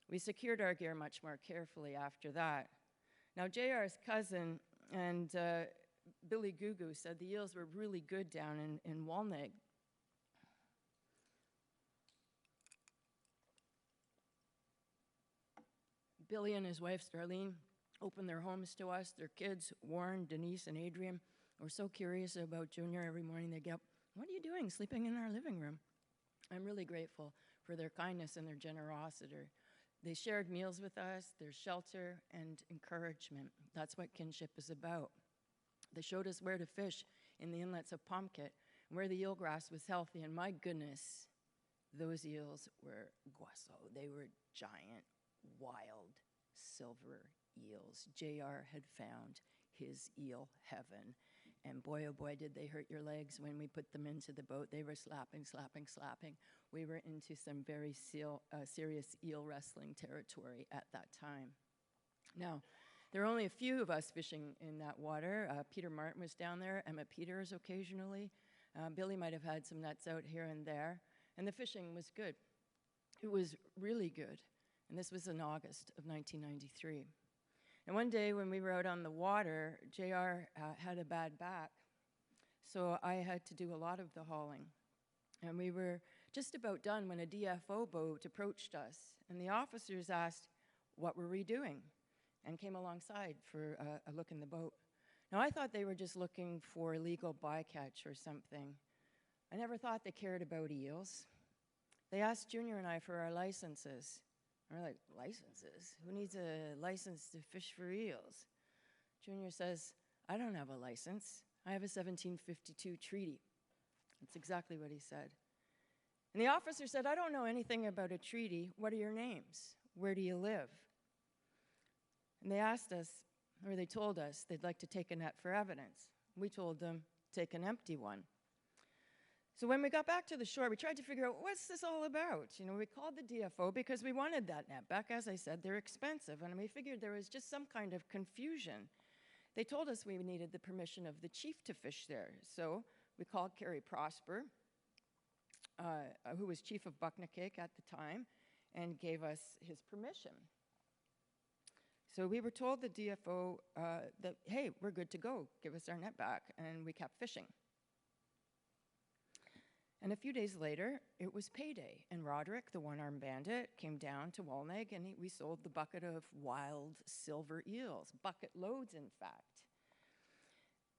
We secured our gear much more carefully after that. Now, JR's cousin and Billy Gugu said the eels were really good down in Walneg. Billy and his wife, Starlene, opened their homes to us. Their kids, Warren, Denise, and Adrian, were so curious about Junior. Every morning they'd get up, "What are you doing sleeping in our living room?" I'm really grateful for their kindness and their generosity. They shared meals with us, their shelter and encouragement. That's what kinship is about. They showed us where to fish in the inlets of Pomkit, where the eelgrass was healthy, and my goodness, those eels were guaso. They were giant, wild, silver eels. JR had found his eel heaven. And boy, oh boy, did they hurt your legs when we put them into the boat. They were slapping, slapping, slapping. We were into some very serious eel wrestling territory at that time. Now, there were only a few of us fishing in that water. Peter Martin was down there, Emma Peters occasionally. Billy might have had some nuts out here and there. And the fishing was good. It was really good. And this was in August of 1993. And one day when we were out on the water, JR had a bad back. So I had to do a lot of the hauling. And we were just about done when a DFO boat approached us. And the officers asked, what were we doing? And came alongside for a look in the boat. Now, I thought they were just looking for illegal bycatch or something. I never thought they cared about eels. They asked Junior and I for our licenses. And we're like, licenses? Who needs a license to fish for eels? Junior says, I don't have a license. I have a 1752 treaty. That's exactly what he said. And the officer said, I don't know anything about a treaty. What are your names? Where do you live? And they asked us, or they told us, they'd like to take a net for evidence. We told them, take an empty one. So when we got back to the shore, we tried to figure out, what's this all about? You know, we called the DFO because we wanted that net back. As I said, they're expensive, and we figured there was just some kind of confusion. They told us we needed the permission of the chief to fish there. So we called Kerry Prosper, who was chief of Bucknakake at the time, and gave us his permission. So we were told the DFO that, hey, we're good to go. Give us our net back, and we kept fishing. And a few days later, it was payday, and Roderick, the one-armed bandit, came down to Walneg, and we sold the bucket of wild silver eels, bucket loads, in fact.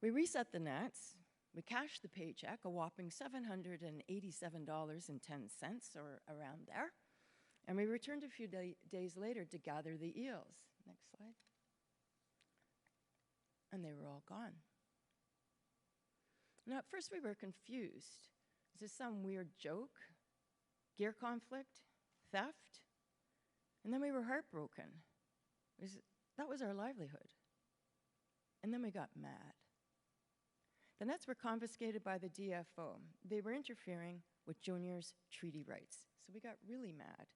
We reset the nets, we cashed the paycheck, a whopping $787.10, or around there, and we returned a few days later to gather the eels. Next slide. And they were all gone. Now, at first we were confused. Is this some weird joke? Gear conflict? Theft? And then we were heartbroken. That was our livelihood. And then we got mad. The nets were confiscated by the DFO. They were interfering with Junior's treaty rights. So we got really mad.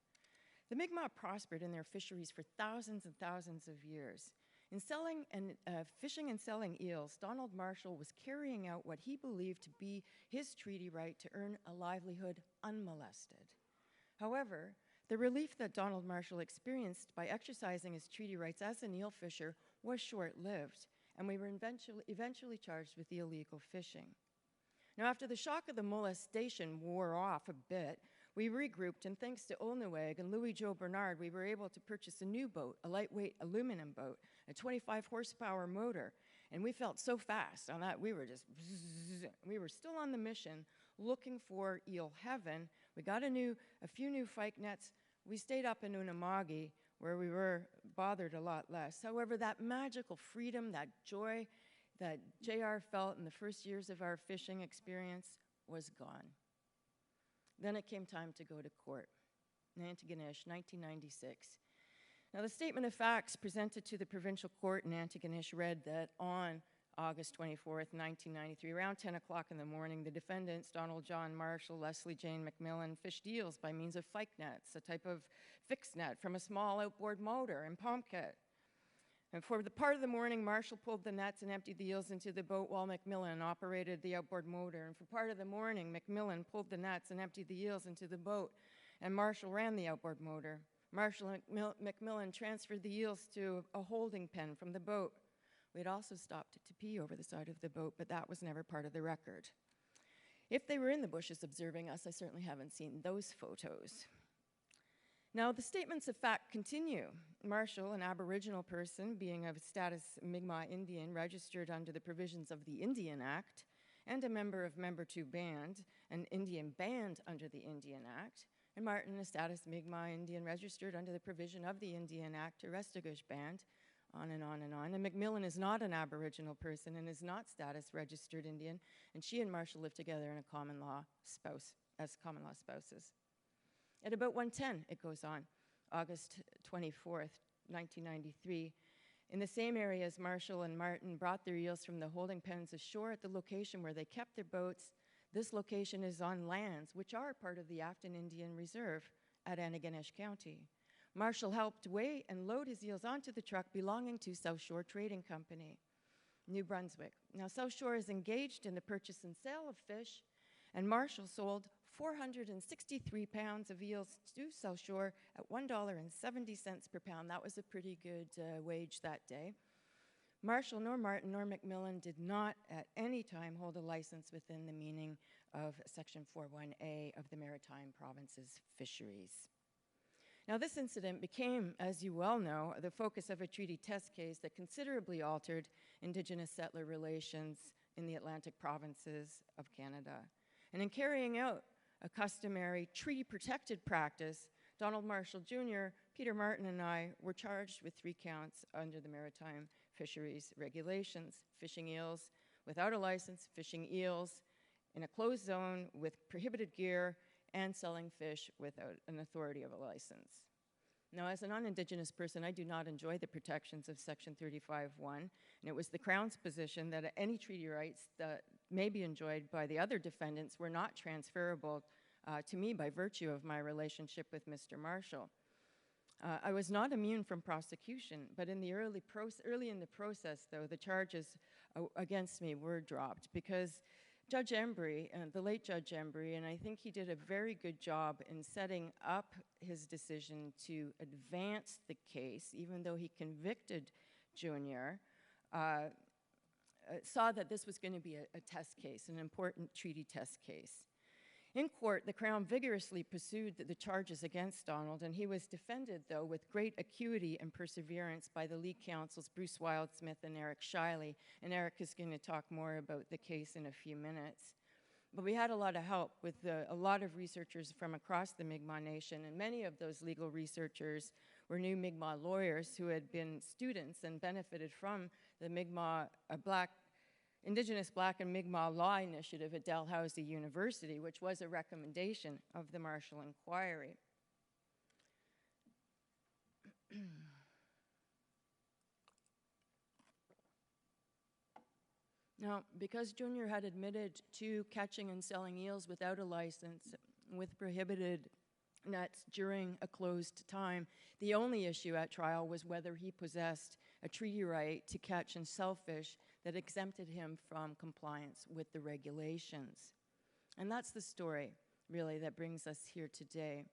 The Mi'kmaq prospered in their fisheries for thousands and thousands of years. In selling and fishing and selling eels, Donald Marshall was carrying out what he believed to be his treaty right to earn a livelihood unmolested. However, the relief that Donald Marshall experienced by exercising his treaty rights as an eel fisher was short-lived, and we were eventually charged with illegal fishing. Now, after the shock of the molestation wore off a bit, we regrouped, and thanks to Olneweg and Louis Joe Bernard, we were able to purchase a new boat, a lightweight aluminum boat, a 25 horsepower motor, and we felt so fast on that, we were still on the mission looking for eel heaven. We got a few new fyke nets. We stayed up in Unamagi, where we were bothered a lot less. However, that magical freedom, that joy that JR felt in the first years of our fishing experience was gone. Then it came time to go to court. Nantigonish, 1996. Now, the statement of facts presented to the provincial court in Nantigonish read that on August 24th, 1993, around 10 o'clock in the morning, the defendants, Donald John Marshall, Leslie Jane McMillan, fished eels by means of fyke nets, a type of fixed net from a small outboard motor in Pomkit. And for the part of the morning, Marshall pulled the nets and emptied the eels into the boat while McMillan operated the outboard motor. And for part of the morning, McMillan pulled the nets and emptied the eels into the boat, and Marshall ran the outboard motor. Marshall and McMillan transferred the eels to a holding pen from the boat. We had also stopped to pee over the side of the boat, but that was never part of the record. If they were in the bushes observing us, I certainly haven't seen those photos. Now, the statements of fact continue. Marshall, an Aboriginal person, being of status Mi'kmaq Indian, registered under the provisions of the Indian Act, and a member of Membertou Band, an Indian band under the Indian Act, and Martin, a status Mi'kmaq Indian registered under the provision of the Indian Act to Restigouche Band, on and on and on. And Macmillan is not an Aboriginal person and is not status registered Indian, and she and Marshall live together in a common law spouses. At about 1:10, it goes on, August 24th, 1993, in the same area as Marshall and Martin brought their eels from the holding pens ashore at the location where they kept their boats. This location is on lands which are part of the Afton Indian Reserve at Antigonish County. Marshall helped weigh and load his eels onto the truck belonging to South Shore Trading Company, New Brunswick. Now, South Shore is engaged in the purchase and sale of fish, and Marshall sold 463 pounds of eels to South Shore at $1.70 per pound. That was a pretty good wage that day. Marshall, nor Martin, nor Macmillan did not at any time hold a license within the meaning of Section 41A of the Maritime Provinces Fisheries. Now, this incident became, as you well know, the focus of a treaty test case that considerably altered Indigenous settler relations in the Atlantic provinces of Canada. And in carrying out a customary treaty-protected practice, Donald Marshall Jr., Peter Martin, and I were charged with 3 counts under the Maritime Fisheries Regulations: fishing eels without a license, fishing eels in a closed zone with prohibited gear, and selling fish without an authority of a license. Now, as a non-Indigenous person, I do not enjoy the protections of Section 35(1), and it was the Crown's position that any treaty rights that may be enjoyed by the other defendants were not transferable to me by virtue of my relationship with Mr. Marshall. I was not immune from prosecution, but in the early in the process, though, the charges against me were dropped because Judge Embry, the late Judge Embry, and I think he did a very good job in setting up his decision to advance the case, even though he convicted Junior, saw that this was going to be a test case, an important treaty test case. In court, the Crown vigorously pursued the charges against Donald, and he was defended, though, with great acuity and perseverance by the lead counsels Bruce Wildsmith and Eric Shiley, and Eric is going to talk more about the case in a few minutes. But we had a lot of help with a lot of researchers from across the Mi'kmaq Nation, and many of those legal researchers were new Mi'kmaq lawyers who had been students and benefited from the Mi'kmaq Indigenous Black and Mi'kmaq Law Initiative at Dalhousie University, which was a recommendation of the Marshall Inquiry. Now, because Junior had admitted to catching and selling eels without a license with prohibited nets during a closed time, the only issue at trial was whether he possessed a treaty right to catch and sell fish that exempted him from compliance with the regulations. And that's the story, really, that brings us here today.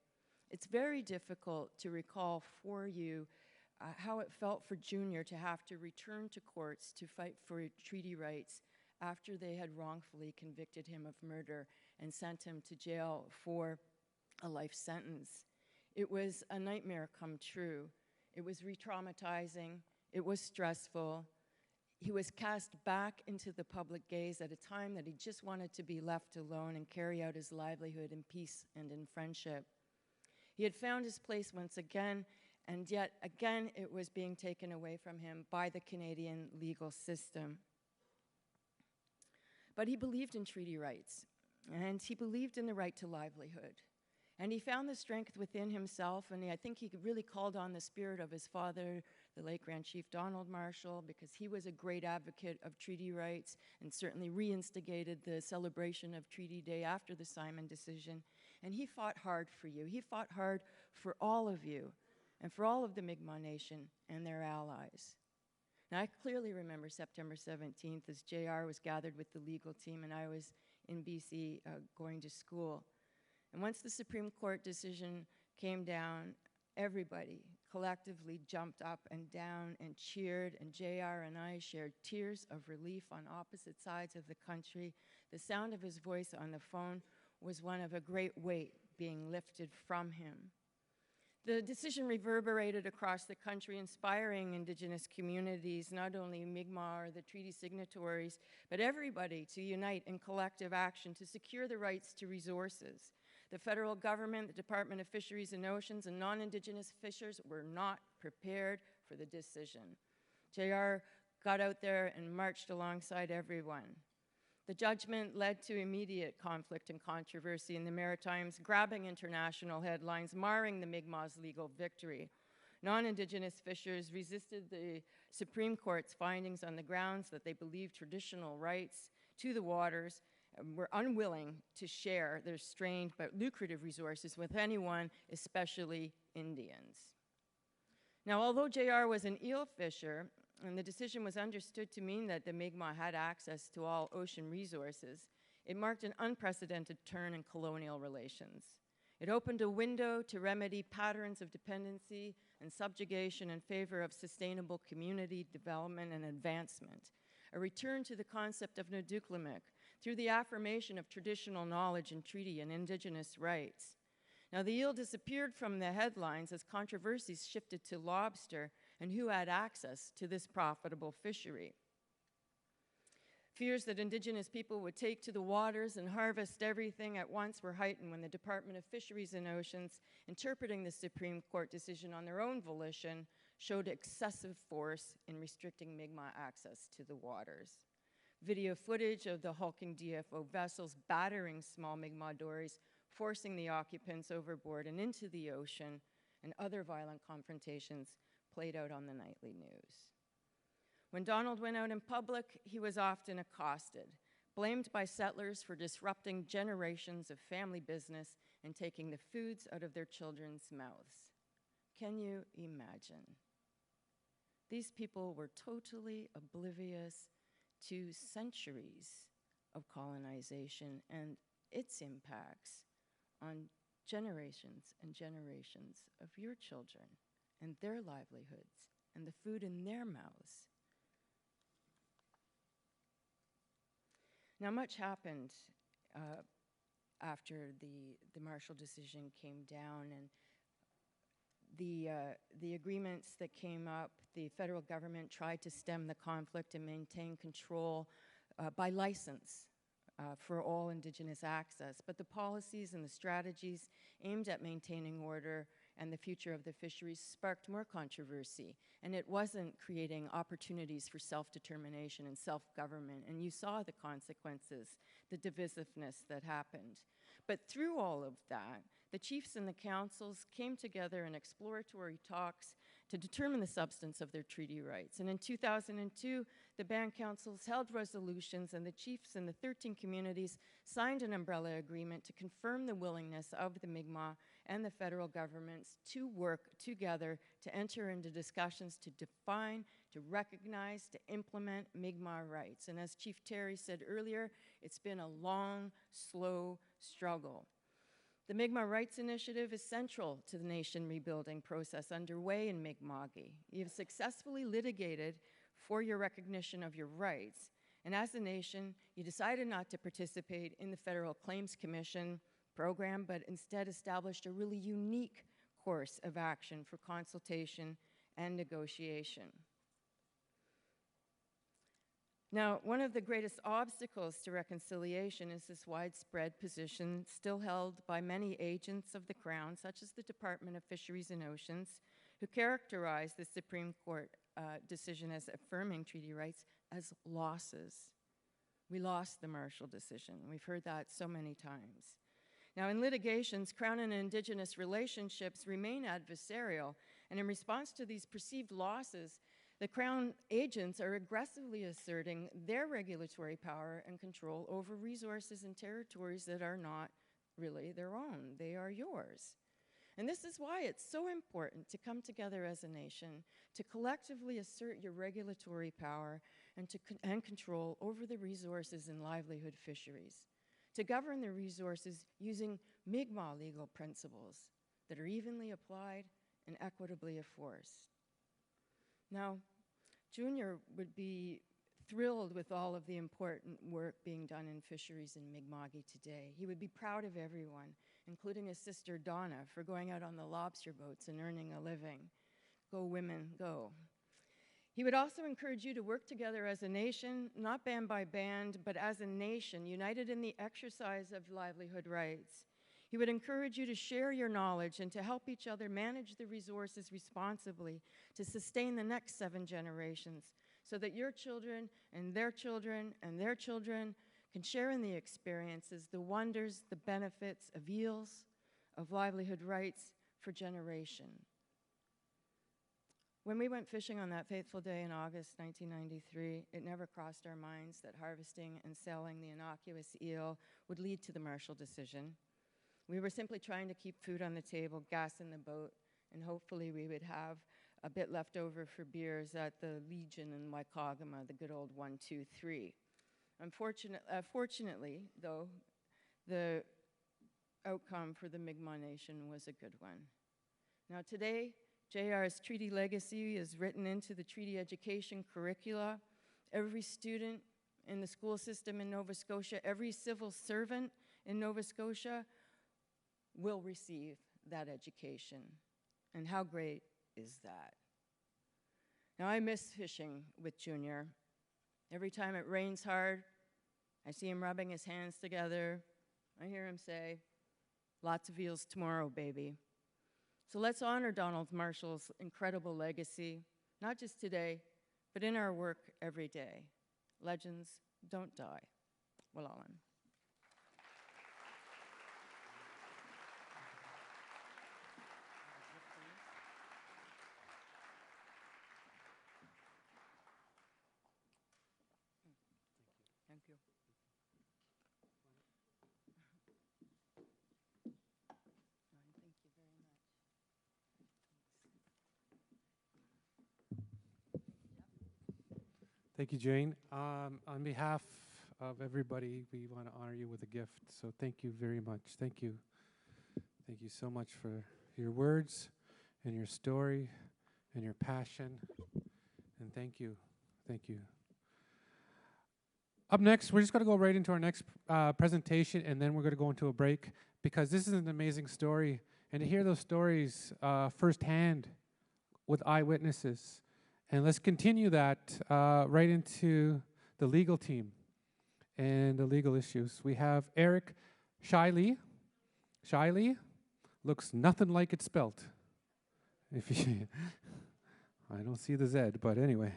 It's very difficult to recall for you how it felt for Junior to have to return to courts to fight for treaty rights after they had wrongfully convicted him of murder and sent him to jail for a life sentence. It was a nightmare come true. It was re-traumatizing. It was stressful. He was cast back into the public gaze at a time that he just wanted to be left alone and carry out his livelihood in peace and in friendship. He had found his place once again, and yet again it was being taken away from him by the Canadian legal system. But he believed in treaty rights, and he believed in the right to livelihood. And he found the strength within himself, and I think he really called on the spirit of his father, the late Grand Chief Donald Marshall, because he was a great advocate of treaty rights and certainly reinstigated the celebration of Treaty Day after the Simon decision. And he fought hard for you. He fought hard for all of you and for all of the Mi'kmaq Nation and their allies. Now, I clearly remember September 17th as JR was gathered with the legal team and I was in BC going to school. And once the Supreme Court decision came down, everybody collectively jumped up and down and cheered, and JR and I shared tears of relief on opposite sides of the country. The sound of his voice on the phone was one of a great weight being lifted from him. The decision reverberated across the country, inspiring Indigenous communities, not only Mi'kmaq or the treaty signatories, but everybody to unite in collective action to secure the rights to resources. The federal government, the Department of Fisheries and Oceans, and non-Indigenous fishers were not prepared for the decision. JR got out there and marched alongside everyone. The judgment led to immediate conflict and controversy in the Maritimes, grabbing international headlines, marring the Mi'kmaq's legal victory. Non-Indigenous fishers resisted the Supreme Court's findings on the grounds that they believed traditional rights to the waters were unwilling to share their strained but lucrative resources with anyone, especially Indians. Now, although JR was an eel fisher, and the decision was understood to mean that the Mi'kmaq had access to all ocean resources, it marked an unprecedented turn in colonial relations. It opened a window to remedy patterns of dependency and subjugation in favor of sustainable community development and advancement, a return to the concept of Nuduklamik through the affirmation of traditional knowledge and treaty and Indigenous rights. Now, the eel disappeared from the headlines as controversies shifted to lobster and who had access to this profitable fishery. Fears that Indigenous people would take to the waters and harvest everything at once were heightened when the Department of Fisheries and Oceans, interpreting the Supreme Court decision on their own volition, showed excessive force in restricting Mi'kmaq access to the waters. Video footage of the hulking DFO vessels battering small Mi'kmaq dories, forcing the occupants overboard and into the ocean, and other violent confrontations played out on the nightly news. When Donald went out in public, he was often accosted, blamed by settlers for disrupting generations of family business and taking the foods out of their children's mouths. Can you imagine? These people were totally oblivious to centuries of colonization and its impacts on generations and generations of your children and their livelihoods and the food in their mouths. Now, much happened after the Marshall decision came down, and the agreements that came up, the federal government tried to stem the conflict and maintain control by license for all Indigenous access. But the policies and the strategies aimed at maintaining order and the future of the fisheries sparked more controversy, and it wasn't creating opportunities for self-determination and self-government, and you saw the consequences, the divisiveness that happened. But through all of that, the chiefs and the councils came together in exploratory talks to determine the substance of their treaty rights. And in 2002, the band councils held resolutions, and the chiefs in the 13 communities signed an umbrella agreement to confirm the willingness of the Mi'kmaq and the federal governments to work together to enter into discussions to define, to recognize, to implement Mi'kmaq rights. And as Chief Terry said earlier, it's been a long, slow struggle. The Mi'kmaq Rights Initiative is central to the nation rebuilding process underway in Mi'kma'ki. You've successfully litigated for your recognition of your rights, and as a nation, you decided not to participate in the Federal Claims Commission program, but instead established a really unique course of action for consultation and negotiation. Now, one of the greatest obstacles to reconciliation is this widespread position still held by many agents of the Crown, such as the Department of Fisheries and Oceans, who characterize the Supreme Court decision as affirming treaty rights as losses. We lost the Marshall decision. We've heard that so many times. Now, in litigations, Crown and Indigenous relationships remain adversarial, and in response to these perceived losses, the Crown agents are aggressively asserting their regulatory power and control over resources and territories that are not really their own. They are yours. And this is why it's so important to come together as a nation, to collectively assert your regulatory power and control over the resources and livelihood fisheries, to govern the resources using Mi'kmaq legal principles that are evenly applied and equitably enforced. Now, Junior would be thrilled with all of the important work being done in fisheries in Mi'kma'ki today. He would be proud of everyone, including his sister Donna, for going out on the lobster boats and earning a living. Go women, go. He would also encourage you to work together as a nation, not band by band, but as a nation, united in the exercise of livelihood rights. He would encourage you to share your knowledge and to help each other manage the resources responsibly to sustain the next 7 generations so that your children and their children and their children can share in the experiences, the wonders, the benefits of yields, of livelihood rights for generation. When we went fishing on that fateful day in August 1993, it never crossed our minds that harvesting and selling the innocuous eel would lead to the Marshall decision. We were simply trying to keep food on the table, gas in the boat, and hopefully we would have a bit left over for beers at the Legion in Waikagama, the good old 1, 2, 3. Fortunately, though, the outcome for the Mi'kmaq Nation was a good one. Now today, JR's treaty legacy is written into the treaty education curricula. Every student in the school system in Nova Scotia, every civil servant in Nova Scotia will receive that education. And how great is that? Now I miss fishing with Junior. Every time it rains hard, I see him rubbing his hands together. I hear him say, "Lots of eels tomorrow, baby." So let's honor Donald Marshall's incredible legacy, not just today, but in our work every day. Legends don't die. Walalan. Thank you. Thank you very much. Thank you, Jane. On behalf of everybody, we want to honor you with a gift. So thank you very much. Thank you. Thank you so much for your words and your story and your passion. And thank you. Thank you. Up next, we're just going to go right into our next presentation, and then we're going to go into a break, because this is an amazing story. And to hear those stories firsthand with eyewitnesses. And let's continue that right into the legal team and the legal issues. We have Eric Shiley. Shiley looks nothing like it's spelt. If you I don't see the Z, but anyway.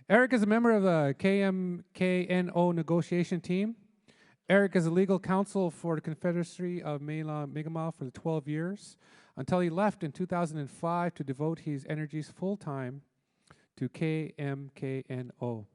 Eric is a member of the KMKNO negotiation team. Eric is a legal counsel for the Confederacy of Mainland Mi'kmaq for 12 years, until he left in 2005 to devote his energies full-time to KMKNO.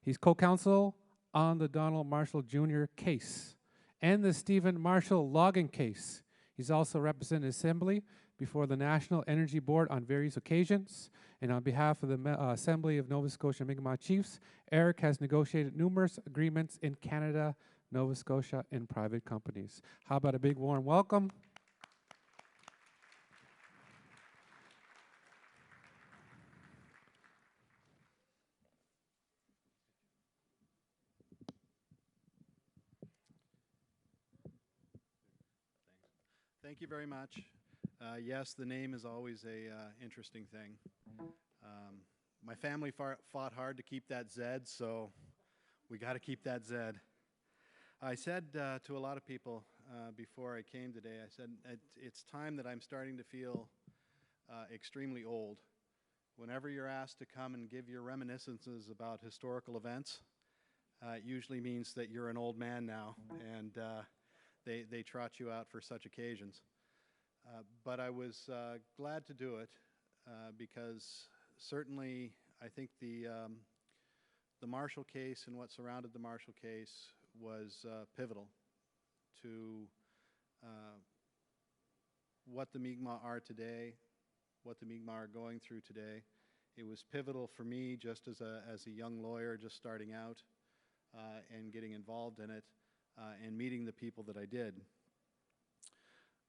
He's co-counsel on the Donald Marshall Jr. case and the Stephen Marshall logging case. He's also represented Assembly before the National Energy Board on various occasions. And on behalf of the Assembly of Nova Scotia Mi'kmaq Chiefs, Eric has negotiated numerous agreements in Canada, Nova Scotia, and private companies. How about a big warm welcome? Thank you very much. Yes, the name is always a interesting thing. My family fought hard to keep that Z, so we got to keep that Z. I said to a lot of people before I came today, I said, it's time that I'm starting to feel extremely old. Whenever you're asked to come and give your reminiscences about historical events, it usually means that you're an old man now, and they trot you out for such occasions. But I was glad to do it because certainly I think the Marshall case and what surrounded the Marshall case was pivotal to what the Mi'kmaq are today, what the Mi'kmaq are going through today. It was pivotal for me just as a young lawyer just starting out and getting involved in it and meeting the people that I did.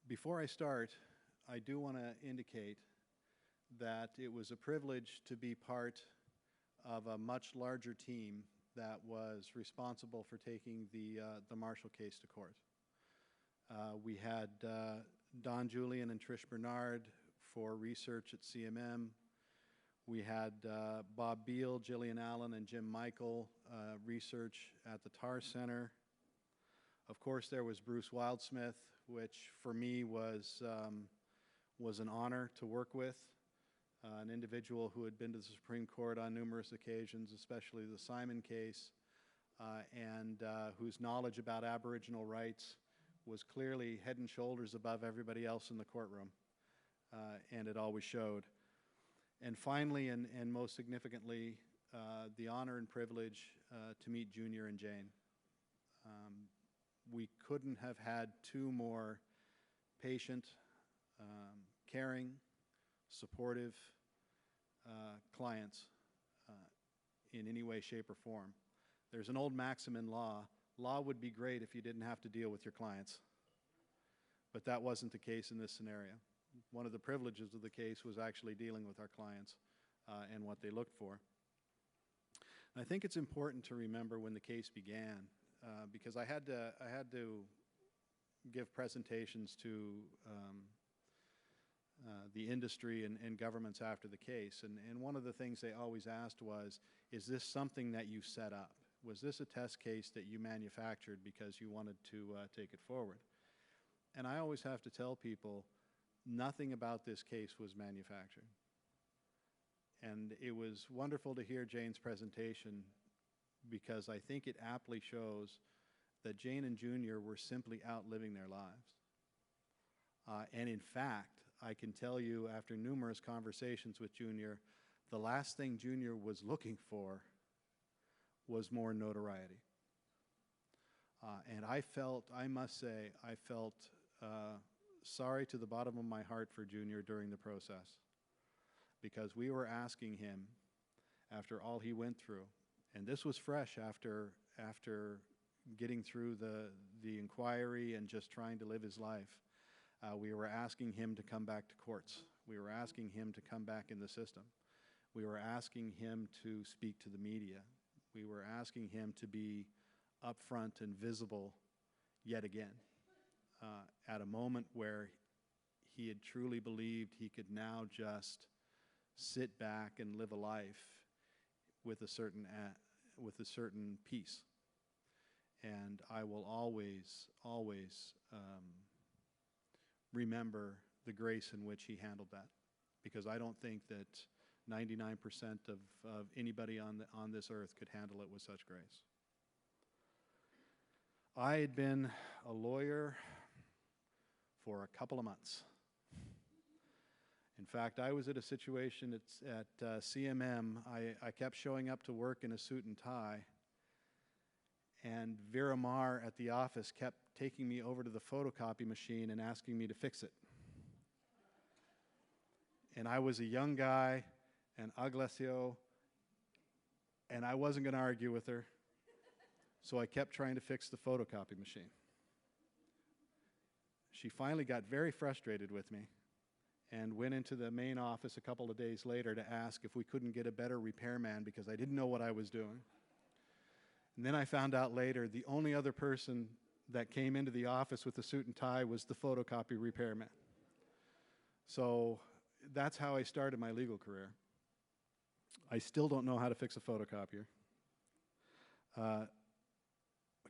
Before I start, I do want to indicate that it was a privilege to be part of a much larger team that was responsible for taking the Marshall case to court. We had Don Julian and Trish Bernard for research at CMM. We had Bob Beal, Jillian Allen, and Jim Michael research at the TAR Center. Of course, there was Bruce Wildsmith, which for me was an honor to work with, an individual who had been to the Supreme Court on numerous occasions, especially the Simon case, and whose knowledge about Aboriginal rights was clearly head and shoulders above everybody else in the courtroom, and it always showed. And finally, and most significantly, the honor and privilege to meet Junior and Jane. We couldn't have had two more patient, caring, supportive clients in any way, shape, or form. There's an old maxim in law: law would be great if you didn't have to deal with your clients. But that wasn't the case in this scenario. One of the privileges of the case was actually dealing with our clients and what they looked for. And I think it's important to remember when the case began, because I had to give presentations to the industry and governments after the case. And one of the things they always asked was, is this something that you set up? Was this a test case that you manufactured because you wanted to take it forward? And I always have to tell people, nothing about this case was manufactured. And it was wonderful to hear Jane's presentation, because I think it aptly shows that Jane and Junior were simply out living their lives. And in fact, I can tell you, after numerous conversations with Junior, the last thing Junior was looking for was more notoriety. And I must say, I felt sorry to the bottom of my heart for Junior during the process, because we were asking him, after all he went through, and this was fresh after getting through the inquiry and just trying to live his life, we were asking him to come back to courts. We were asking him to come back in the system. We were asking him to speak to the media. We were asking him to be upfront and visible yet again, at a moment where he had truly believed he could now just sit back and live a life with a certain peace. And I will always remember the grace in which he handled that, because I don't think that 99% of anybody on this earth could handle it with such grace. I had been a lawyer for a couple of months. In fact, I was at a situation at CMM. I kept showing up to work in a suit and tie, and Vera Mar at the office kept taking me over to the photocopy machine and asking me to fix it. And I was a young guy, and aglacio, and I wasn't going to argue with her, so I kept trying to fix the photocopy machine. She finally got very frustrated with me and went into the main office a couple of days later to ask if we couldn't get a better repairman, because I didn't know what I was doing. And then I found out later the only other person that came into the office with a suit and tie was the photocopy repairman. So that's how I started my legal career. I still don't know how to fix a photocopier. A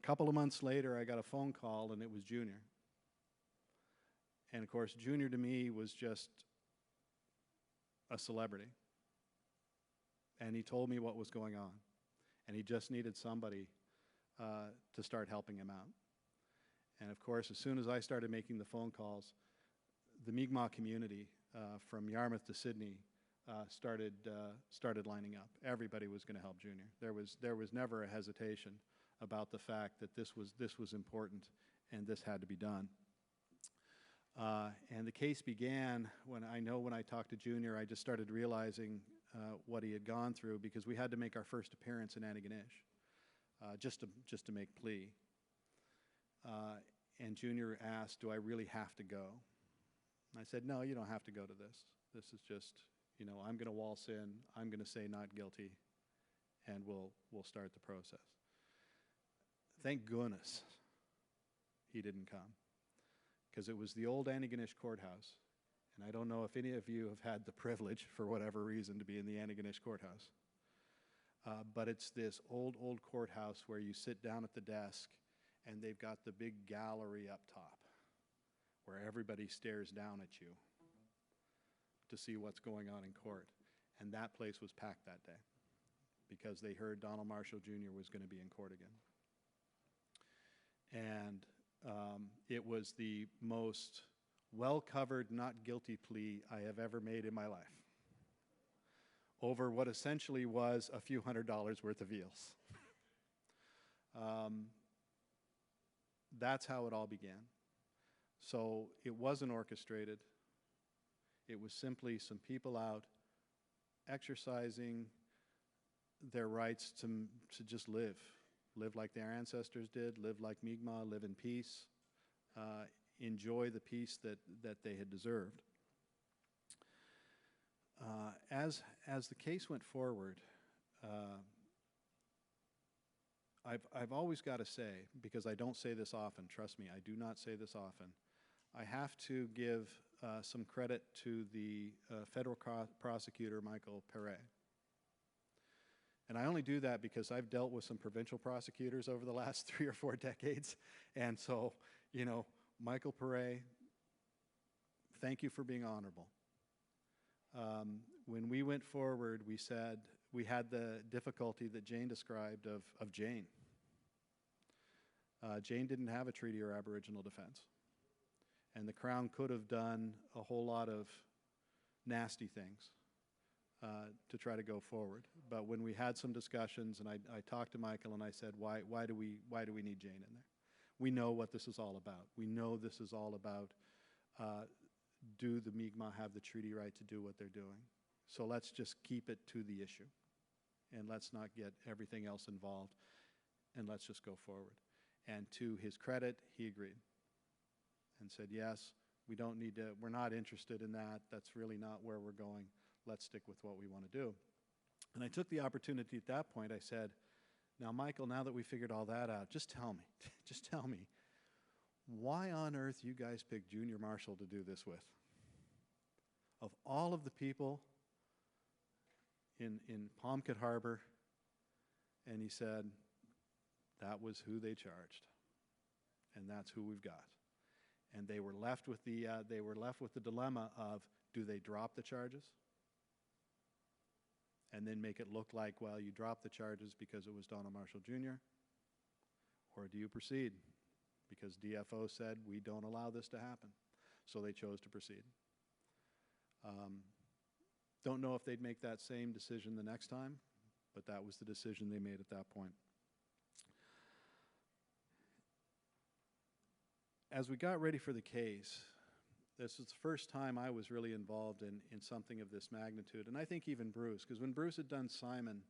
couple of months later, I got a phone call, and it was Junior. And of course, Junior to me was just a celebrity. And he told me what was going on. And he just needed somebody to start helping him out. And of course, as soon as I started making the phone calls, the Mi'kmaq community from Yarmouth to Sydney started lining up. Everybody was going to help Junior. There was never a hesitation about the fact that this was important and this had to be done. And the case began when I talked to Junior, I just started realizing what he had gone through, because we had to make our first appearance in Antigonish, just to make plea. And Junior asked, "Do I really have to go?" And I said, "No, you don't have to go to this. This is just, I'm going to waltz in, I'm going to say not guilty, and we'll start the process." Thank goodness he didn't come, because it was the old Antigonish courthouse. And I don't know if any of you have had the privilege, for whatever reason, to be in the Antigonish courthouse. But it's this old courthouse where you sit down at the desk and they've got the big gallery up top where everybody stares down at you to see what's going on in court. And that place was packed that day because they heard Donald Marshall Jr. was going to be in court again. And it was the most well-covered not guilty plea I have ever made in my life over what essentially was a few $100s worth of eels. That's how it all began. So it wasn't orchestrated. It was simply some people out exercising their rights to just live like their ancestors did, live like Mi'kmaq, live in peace, enjoy the peace that they had deserved. As the case went forward, I've always got to say, because I don't say this often, trust me, I do not say this often, I have to give some credit to the federal prosecutor, Michael Perret. And I only do that because I've dealt with some provincial prosecutors over the last 3 or 4 decades. And so, you know, Michael Perret, thank you for being honorable. When we went forward, we said we had the difficulty that Jane described of Jane. Jane didn't have a treaty or Aboriginal defense. And the Crown could have done a whole lot of nasty things to try to go forward. But when we had some discussions, and I talked to Michael and I said, why do we need Jane in there? We know what this is all about. We know this is all about do the Mi'kmaq have the treaty right to do what they're doing? So let's just keep it to the issue. And let's not get everything else involved. And let's just go forward. And to his credit, he agreed and said, yes, we don't need to, we're not interested in that. That's really not where we're going. Let's stick with what we want to do. And I took the opportunity at that point. I said, now, Michael, now that we figured all that out, just tell me, just tell me, why on earth you guys picked Junior Marshall to do this with? Of all of the people in Palmcott Harbor, and he said, that was who they charged, and that's who we've got. And they were left with the dilemma of, do they drop the charges and then make it look like, well, you dropped the charges because it was Donald Marshall Jr., or do you proceed? Because DFO said, we don't allow this to happen. So they chose to proceed. Don't know if they'd make that same decision the next time, but that was the decision they made at that point. As we got ready for the case, this was the first time I was really involved in something of this magnitude, and I think even Bruce, because when Bruce had done Simon,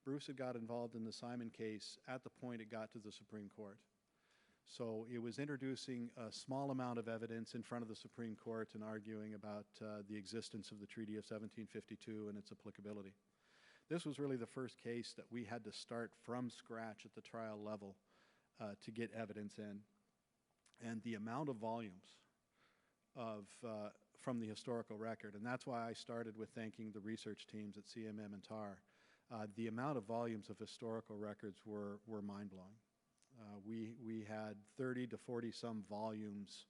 Bruce had got involved in the Simon case at the point it got to the Supreme Court. So it was introducing a small amount of evidence in front of the Supreme Court and arguing about the existence of the Treaty of 1752 and its applicability. This was really the first case that we had to start from scratch at the trial level to get evidence in. And the amount of volumes from the historical record, and that's why I started with thanking the research teams at CMM and TAR. The amount of volumes of historical records were mind-blowing. We had 30 to 40 some volumes,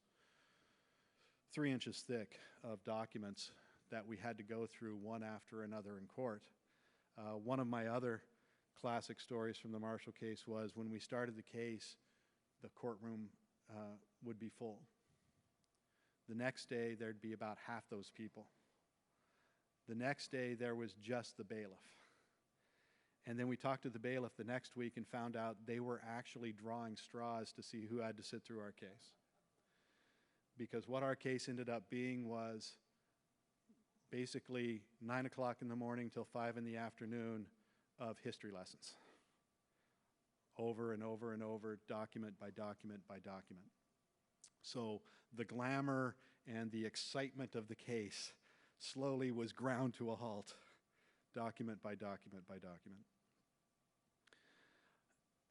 3 inches thick, of documents that we had to go through one after another in court. One of my other classic stories from the Marshall case was when we started the case, the courtroom would be full. The next day, there'd be about half those people. The next day, there was just the bailiff. And then we talked to the bailiff the next week and found out they were actually drawing straws to see who had to sit through our case. Because what our case ended up being was basically 9 o'clock in the morning till 5 in the afternoon of history lessons. Over and over and over, document by document by document. So the glamour and the excitement of the case slowly was ground to a halt, document by document by document.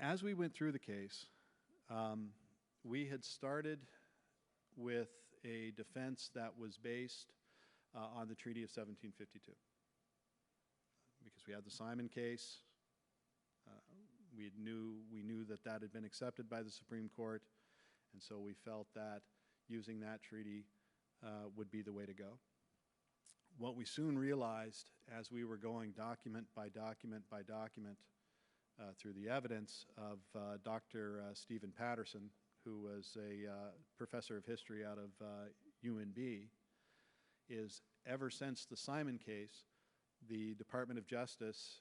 As we went through the case, we had started with a defense that was based on the Treaty of 1752. Because we had the Simon case, We knew that that had been accepted by the Supreme Court, and so we felt that using that treaty would be the way to go. What we soon realized as we were going document by document by document through the evidence of Dr. Stephen Patterson, who was a professor of history out of UNB, is ever since the Simon case, the Department of Justice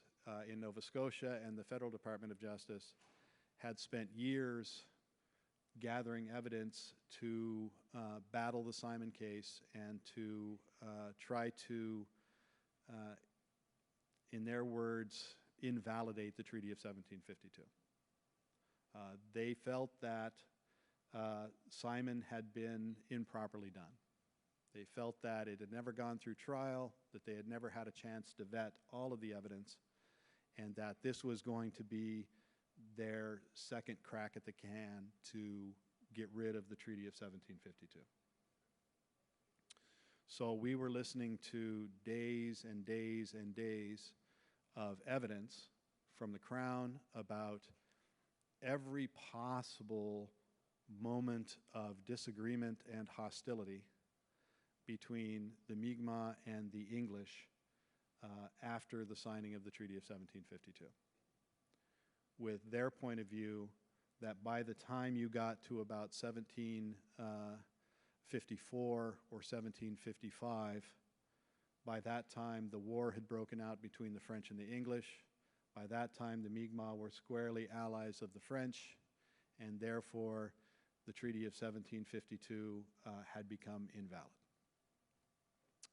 in Nova Scotia and the Federal Department of Justice had spent years gathering evidence to battle the Simon case and to try to, in their words, invalidate the Treaty of 1752. They felt that Simon had been improperly done. They felt that it had never gone through trial, that they had never had a chance to vet all of the evidence, and that this was going to be their second crack at the can to get rid of the Treaty of 1752. So we were listening to days and days and days of evidence from the Crown about every possible moment of disagreement and hostility between the Mi'kmaq and the English after the signing of the Treaty of 1752, with their point of view that by the time you got to about 1754 or 1755, by that time the war had broken out between the French and the English. By that time the Mi'kmaq were squarely allies of the French, and therefore the Treaty of 1752 had become invalid.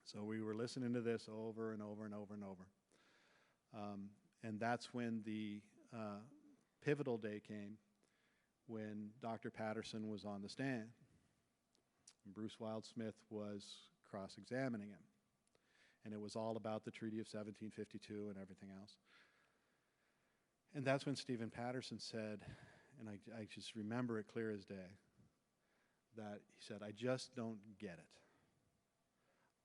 So we were listening to this over and over and over and over. And that's when the pivotal day came, when Dr. Patterson was on the stand. And Bruce Wildsmith was cross-examining him. And it was all about the Treaty of 1752 and everything else. And that's when Stephen Patterson said, and I just remember it clear as day, that he said, "I just don't get it.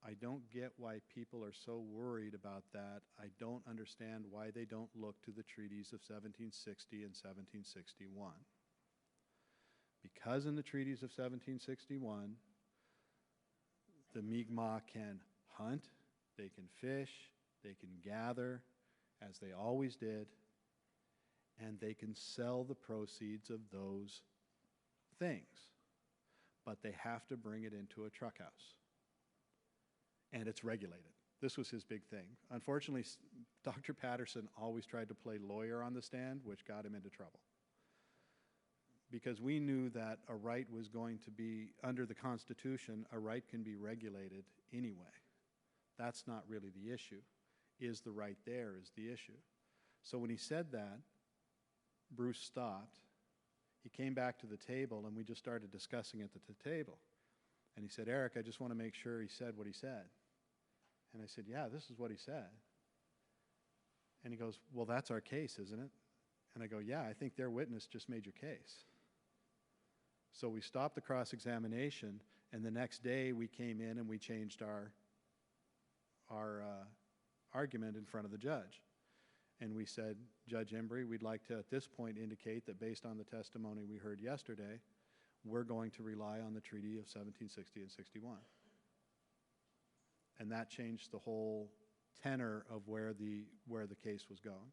I don't get why people are so worried about that. I don't understand why they don't look to the treaties of 1760 and 1761. Because in the treaties of 1761, the Mi'kmaq can hunt, they can fish, they can gather, as they always did, and they can sell the proceeds of those things. But they have to bring it into a truck house. And it's regulated." This was his big thing. Unfortunately, Dr. Patterson always tried to play lawyer on the stand, which got him into trouble. Because we knew that a right was going to be, under the Constitution, a right can be regulated anyway. That's not really the issue. Is the right there is the issue. So when he said that, Bruce stopped. He came back to the table, and we just started discussing at the table. And he said, "Eric, I just want to make sure he said what he said." And I said, "Yeah, this is what he said." And he goes, "Well, that's our case, isn't it?" And I go, "Yeah, I think their witness just made your case." So we stopped the cross-examination, and the next day we came in and we changed our argument in front of the judge. And we said, "Judge Embry, we'd like to at this point indicate that based on the testimony we heard yesterday, we're going to rely on the Treaty of 1760 and 61. And that changed the whole tenor of where the case was going.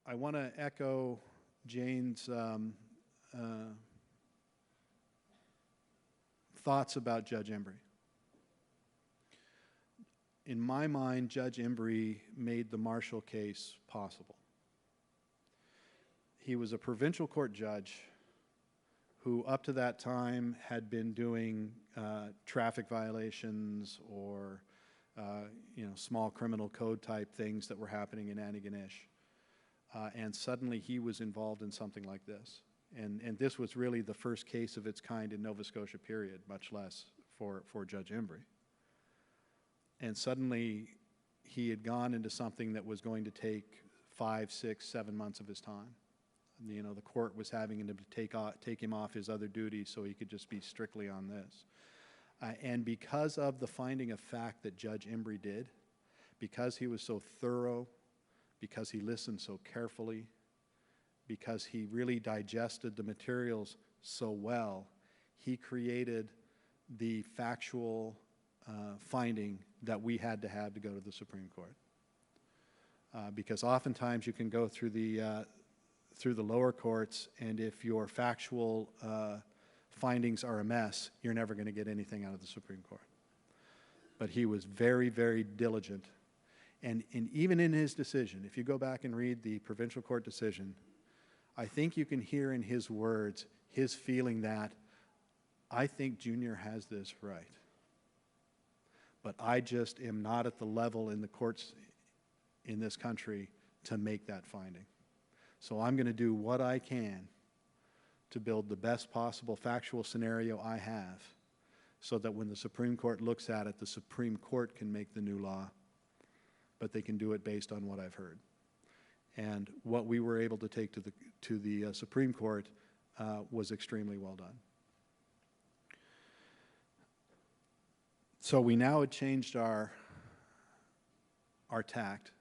I want to echo Jane's thoughts about Judge Embry. In my mind, Judge Embry made the Marshall case possible. He was a provincial court judge who up to that time had been doing traffic violations or small criminal code type things that were happening in Antigonish. And suddenly he was involved in something like this. And this was really the first case of its kind in Nova Scotia, period, much less for Judge Embry. And suddenly he had gone into something that was going to take 5, 6, 7 months of his time. The court was having him to take him off his other duties so he could just be strictly on this. And because of the finding of fact that Judge Embry did, because he was so thorough, because he listened so carefully, because he really digested the materials so well, he created the factual finding that we had to have to go to the Supreme Court. Because oftentimes you can go through the lower courts, and if your factual findings are a mess, you're never going to get anything out of the Supreme Court. But he was very, very diligent. And even in his decision, if you go back and read the provincial court decision, I think you can hear in his words his feeling that, I think Junior has this right. But I just am not at the level in the courts in this country to make that finding. So I'm going to do what I can to build the best possible factual scenario I have, so that when the Supreme Court looks at it, the Supreme Court can make the new law, but they can do it based on what I've heard. And what we were able to take to the Supreme Court was extremely well done. So we now had changed our tact.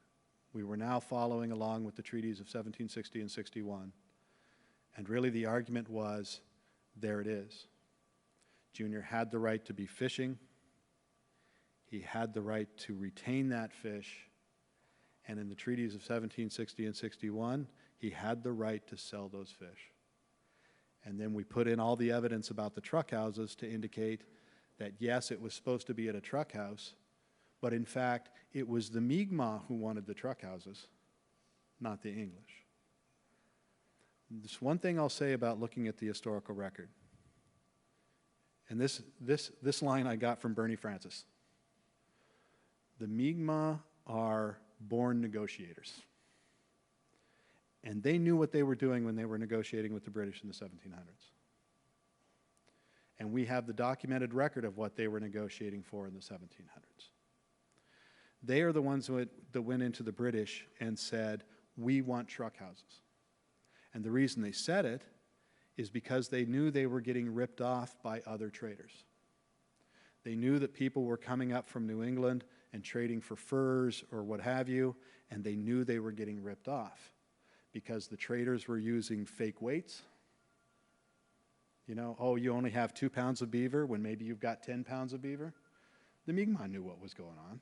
We were now following along with the treaties of 1760 and 61. And really the argument was, there it is. Junior had the right to be fishing. He had the right to retain that fish. And in the treaties of 1760 and 61, he had the right to sell those fish. And then we put in all the evidence about the truck houses to indicate that, yes, it was supposed to be at a truck house, but in fact, it was the Mi'kmaq who wanted the truck houses, not the English. There's one thing I'll say about looking at the historical record. And this line I got from Bernie Francis. The Mi'kmaq are born negotiators. And they knew what they were doing when they were negotiating with the British in the 1700s. And we have the documented record of what they were negotiating for in the 1700s. They are the ones that went into the British and said, we want truck houses. And the reason they said it is because they knew they were getting ripped off by other traders. They knew that people were coming up from New England and trading for furs or what have you, and they knew they were getting ripped off because the traders were using fake weights. You know, oh, you only have 2 pounds of beaver when maybe you've got 10 pounds of beaver. The Mi'kmaq knew what was going on.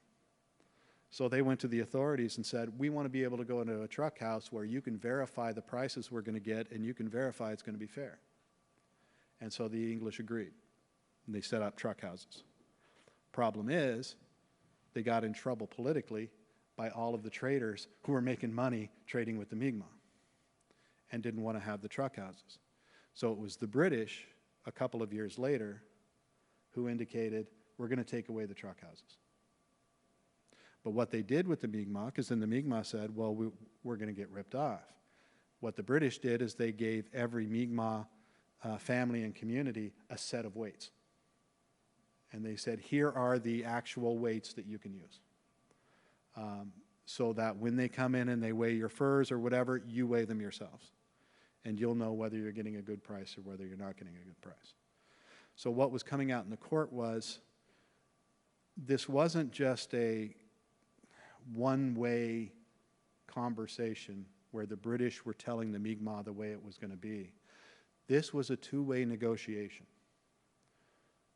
So they went to the authorities and said, we want to be able to go into a truck house where you can verify the prices we're going to get and you can verify it's going to be fair. And so the English agreed, and they set up truck houses. Problem is, they got in trouble politically by all of the traders who were making money trading with the Mi'kmaq and didn't want to have the truck houses. So it was the British, a couple of years later, who indicated, we're going to take away the truck houses. But what they did with the Mi'kmaq is then the Mi'kmaq said, well, we're going to get ripped off. What the British did is they gave every Mi'kmaq family and community a set of weights. And they said, here are the actual weights that you can use. So that when they come in and they weigh your furs or whatever, you weigh them yourselves. And you'll know whether you're getting a good price or whether you're not getting a good price. So what was coming out in the court was, this wasn't just a one-way conversation where the British were telling the Mi'kmaq the way it was going to be. This was a two-way negotiation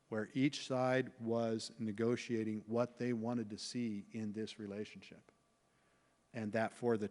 where each side was negotiating what they wanted to see in this relationship. And that for the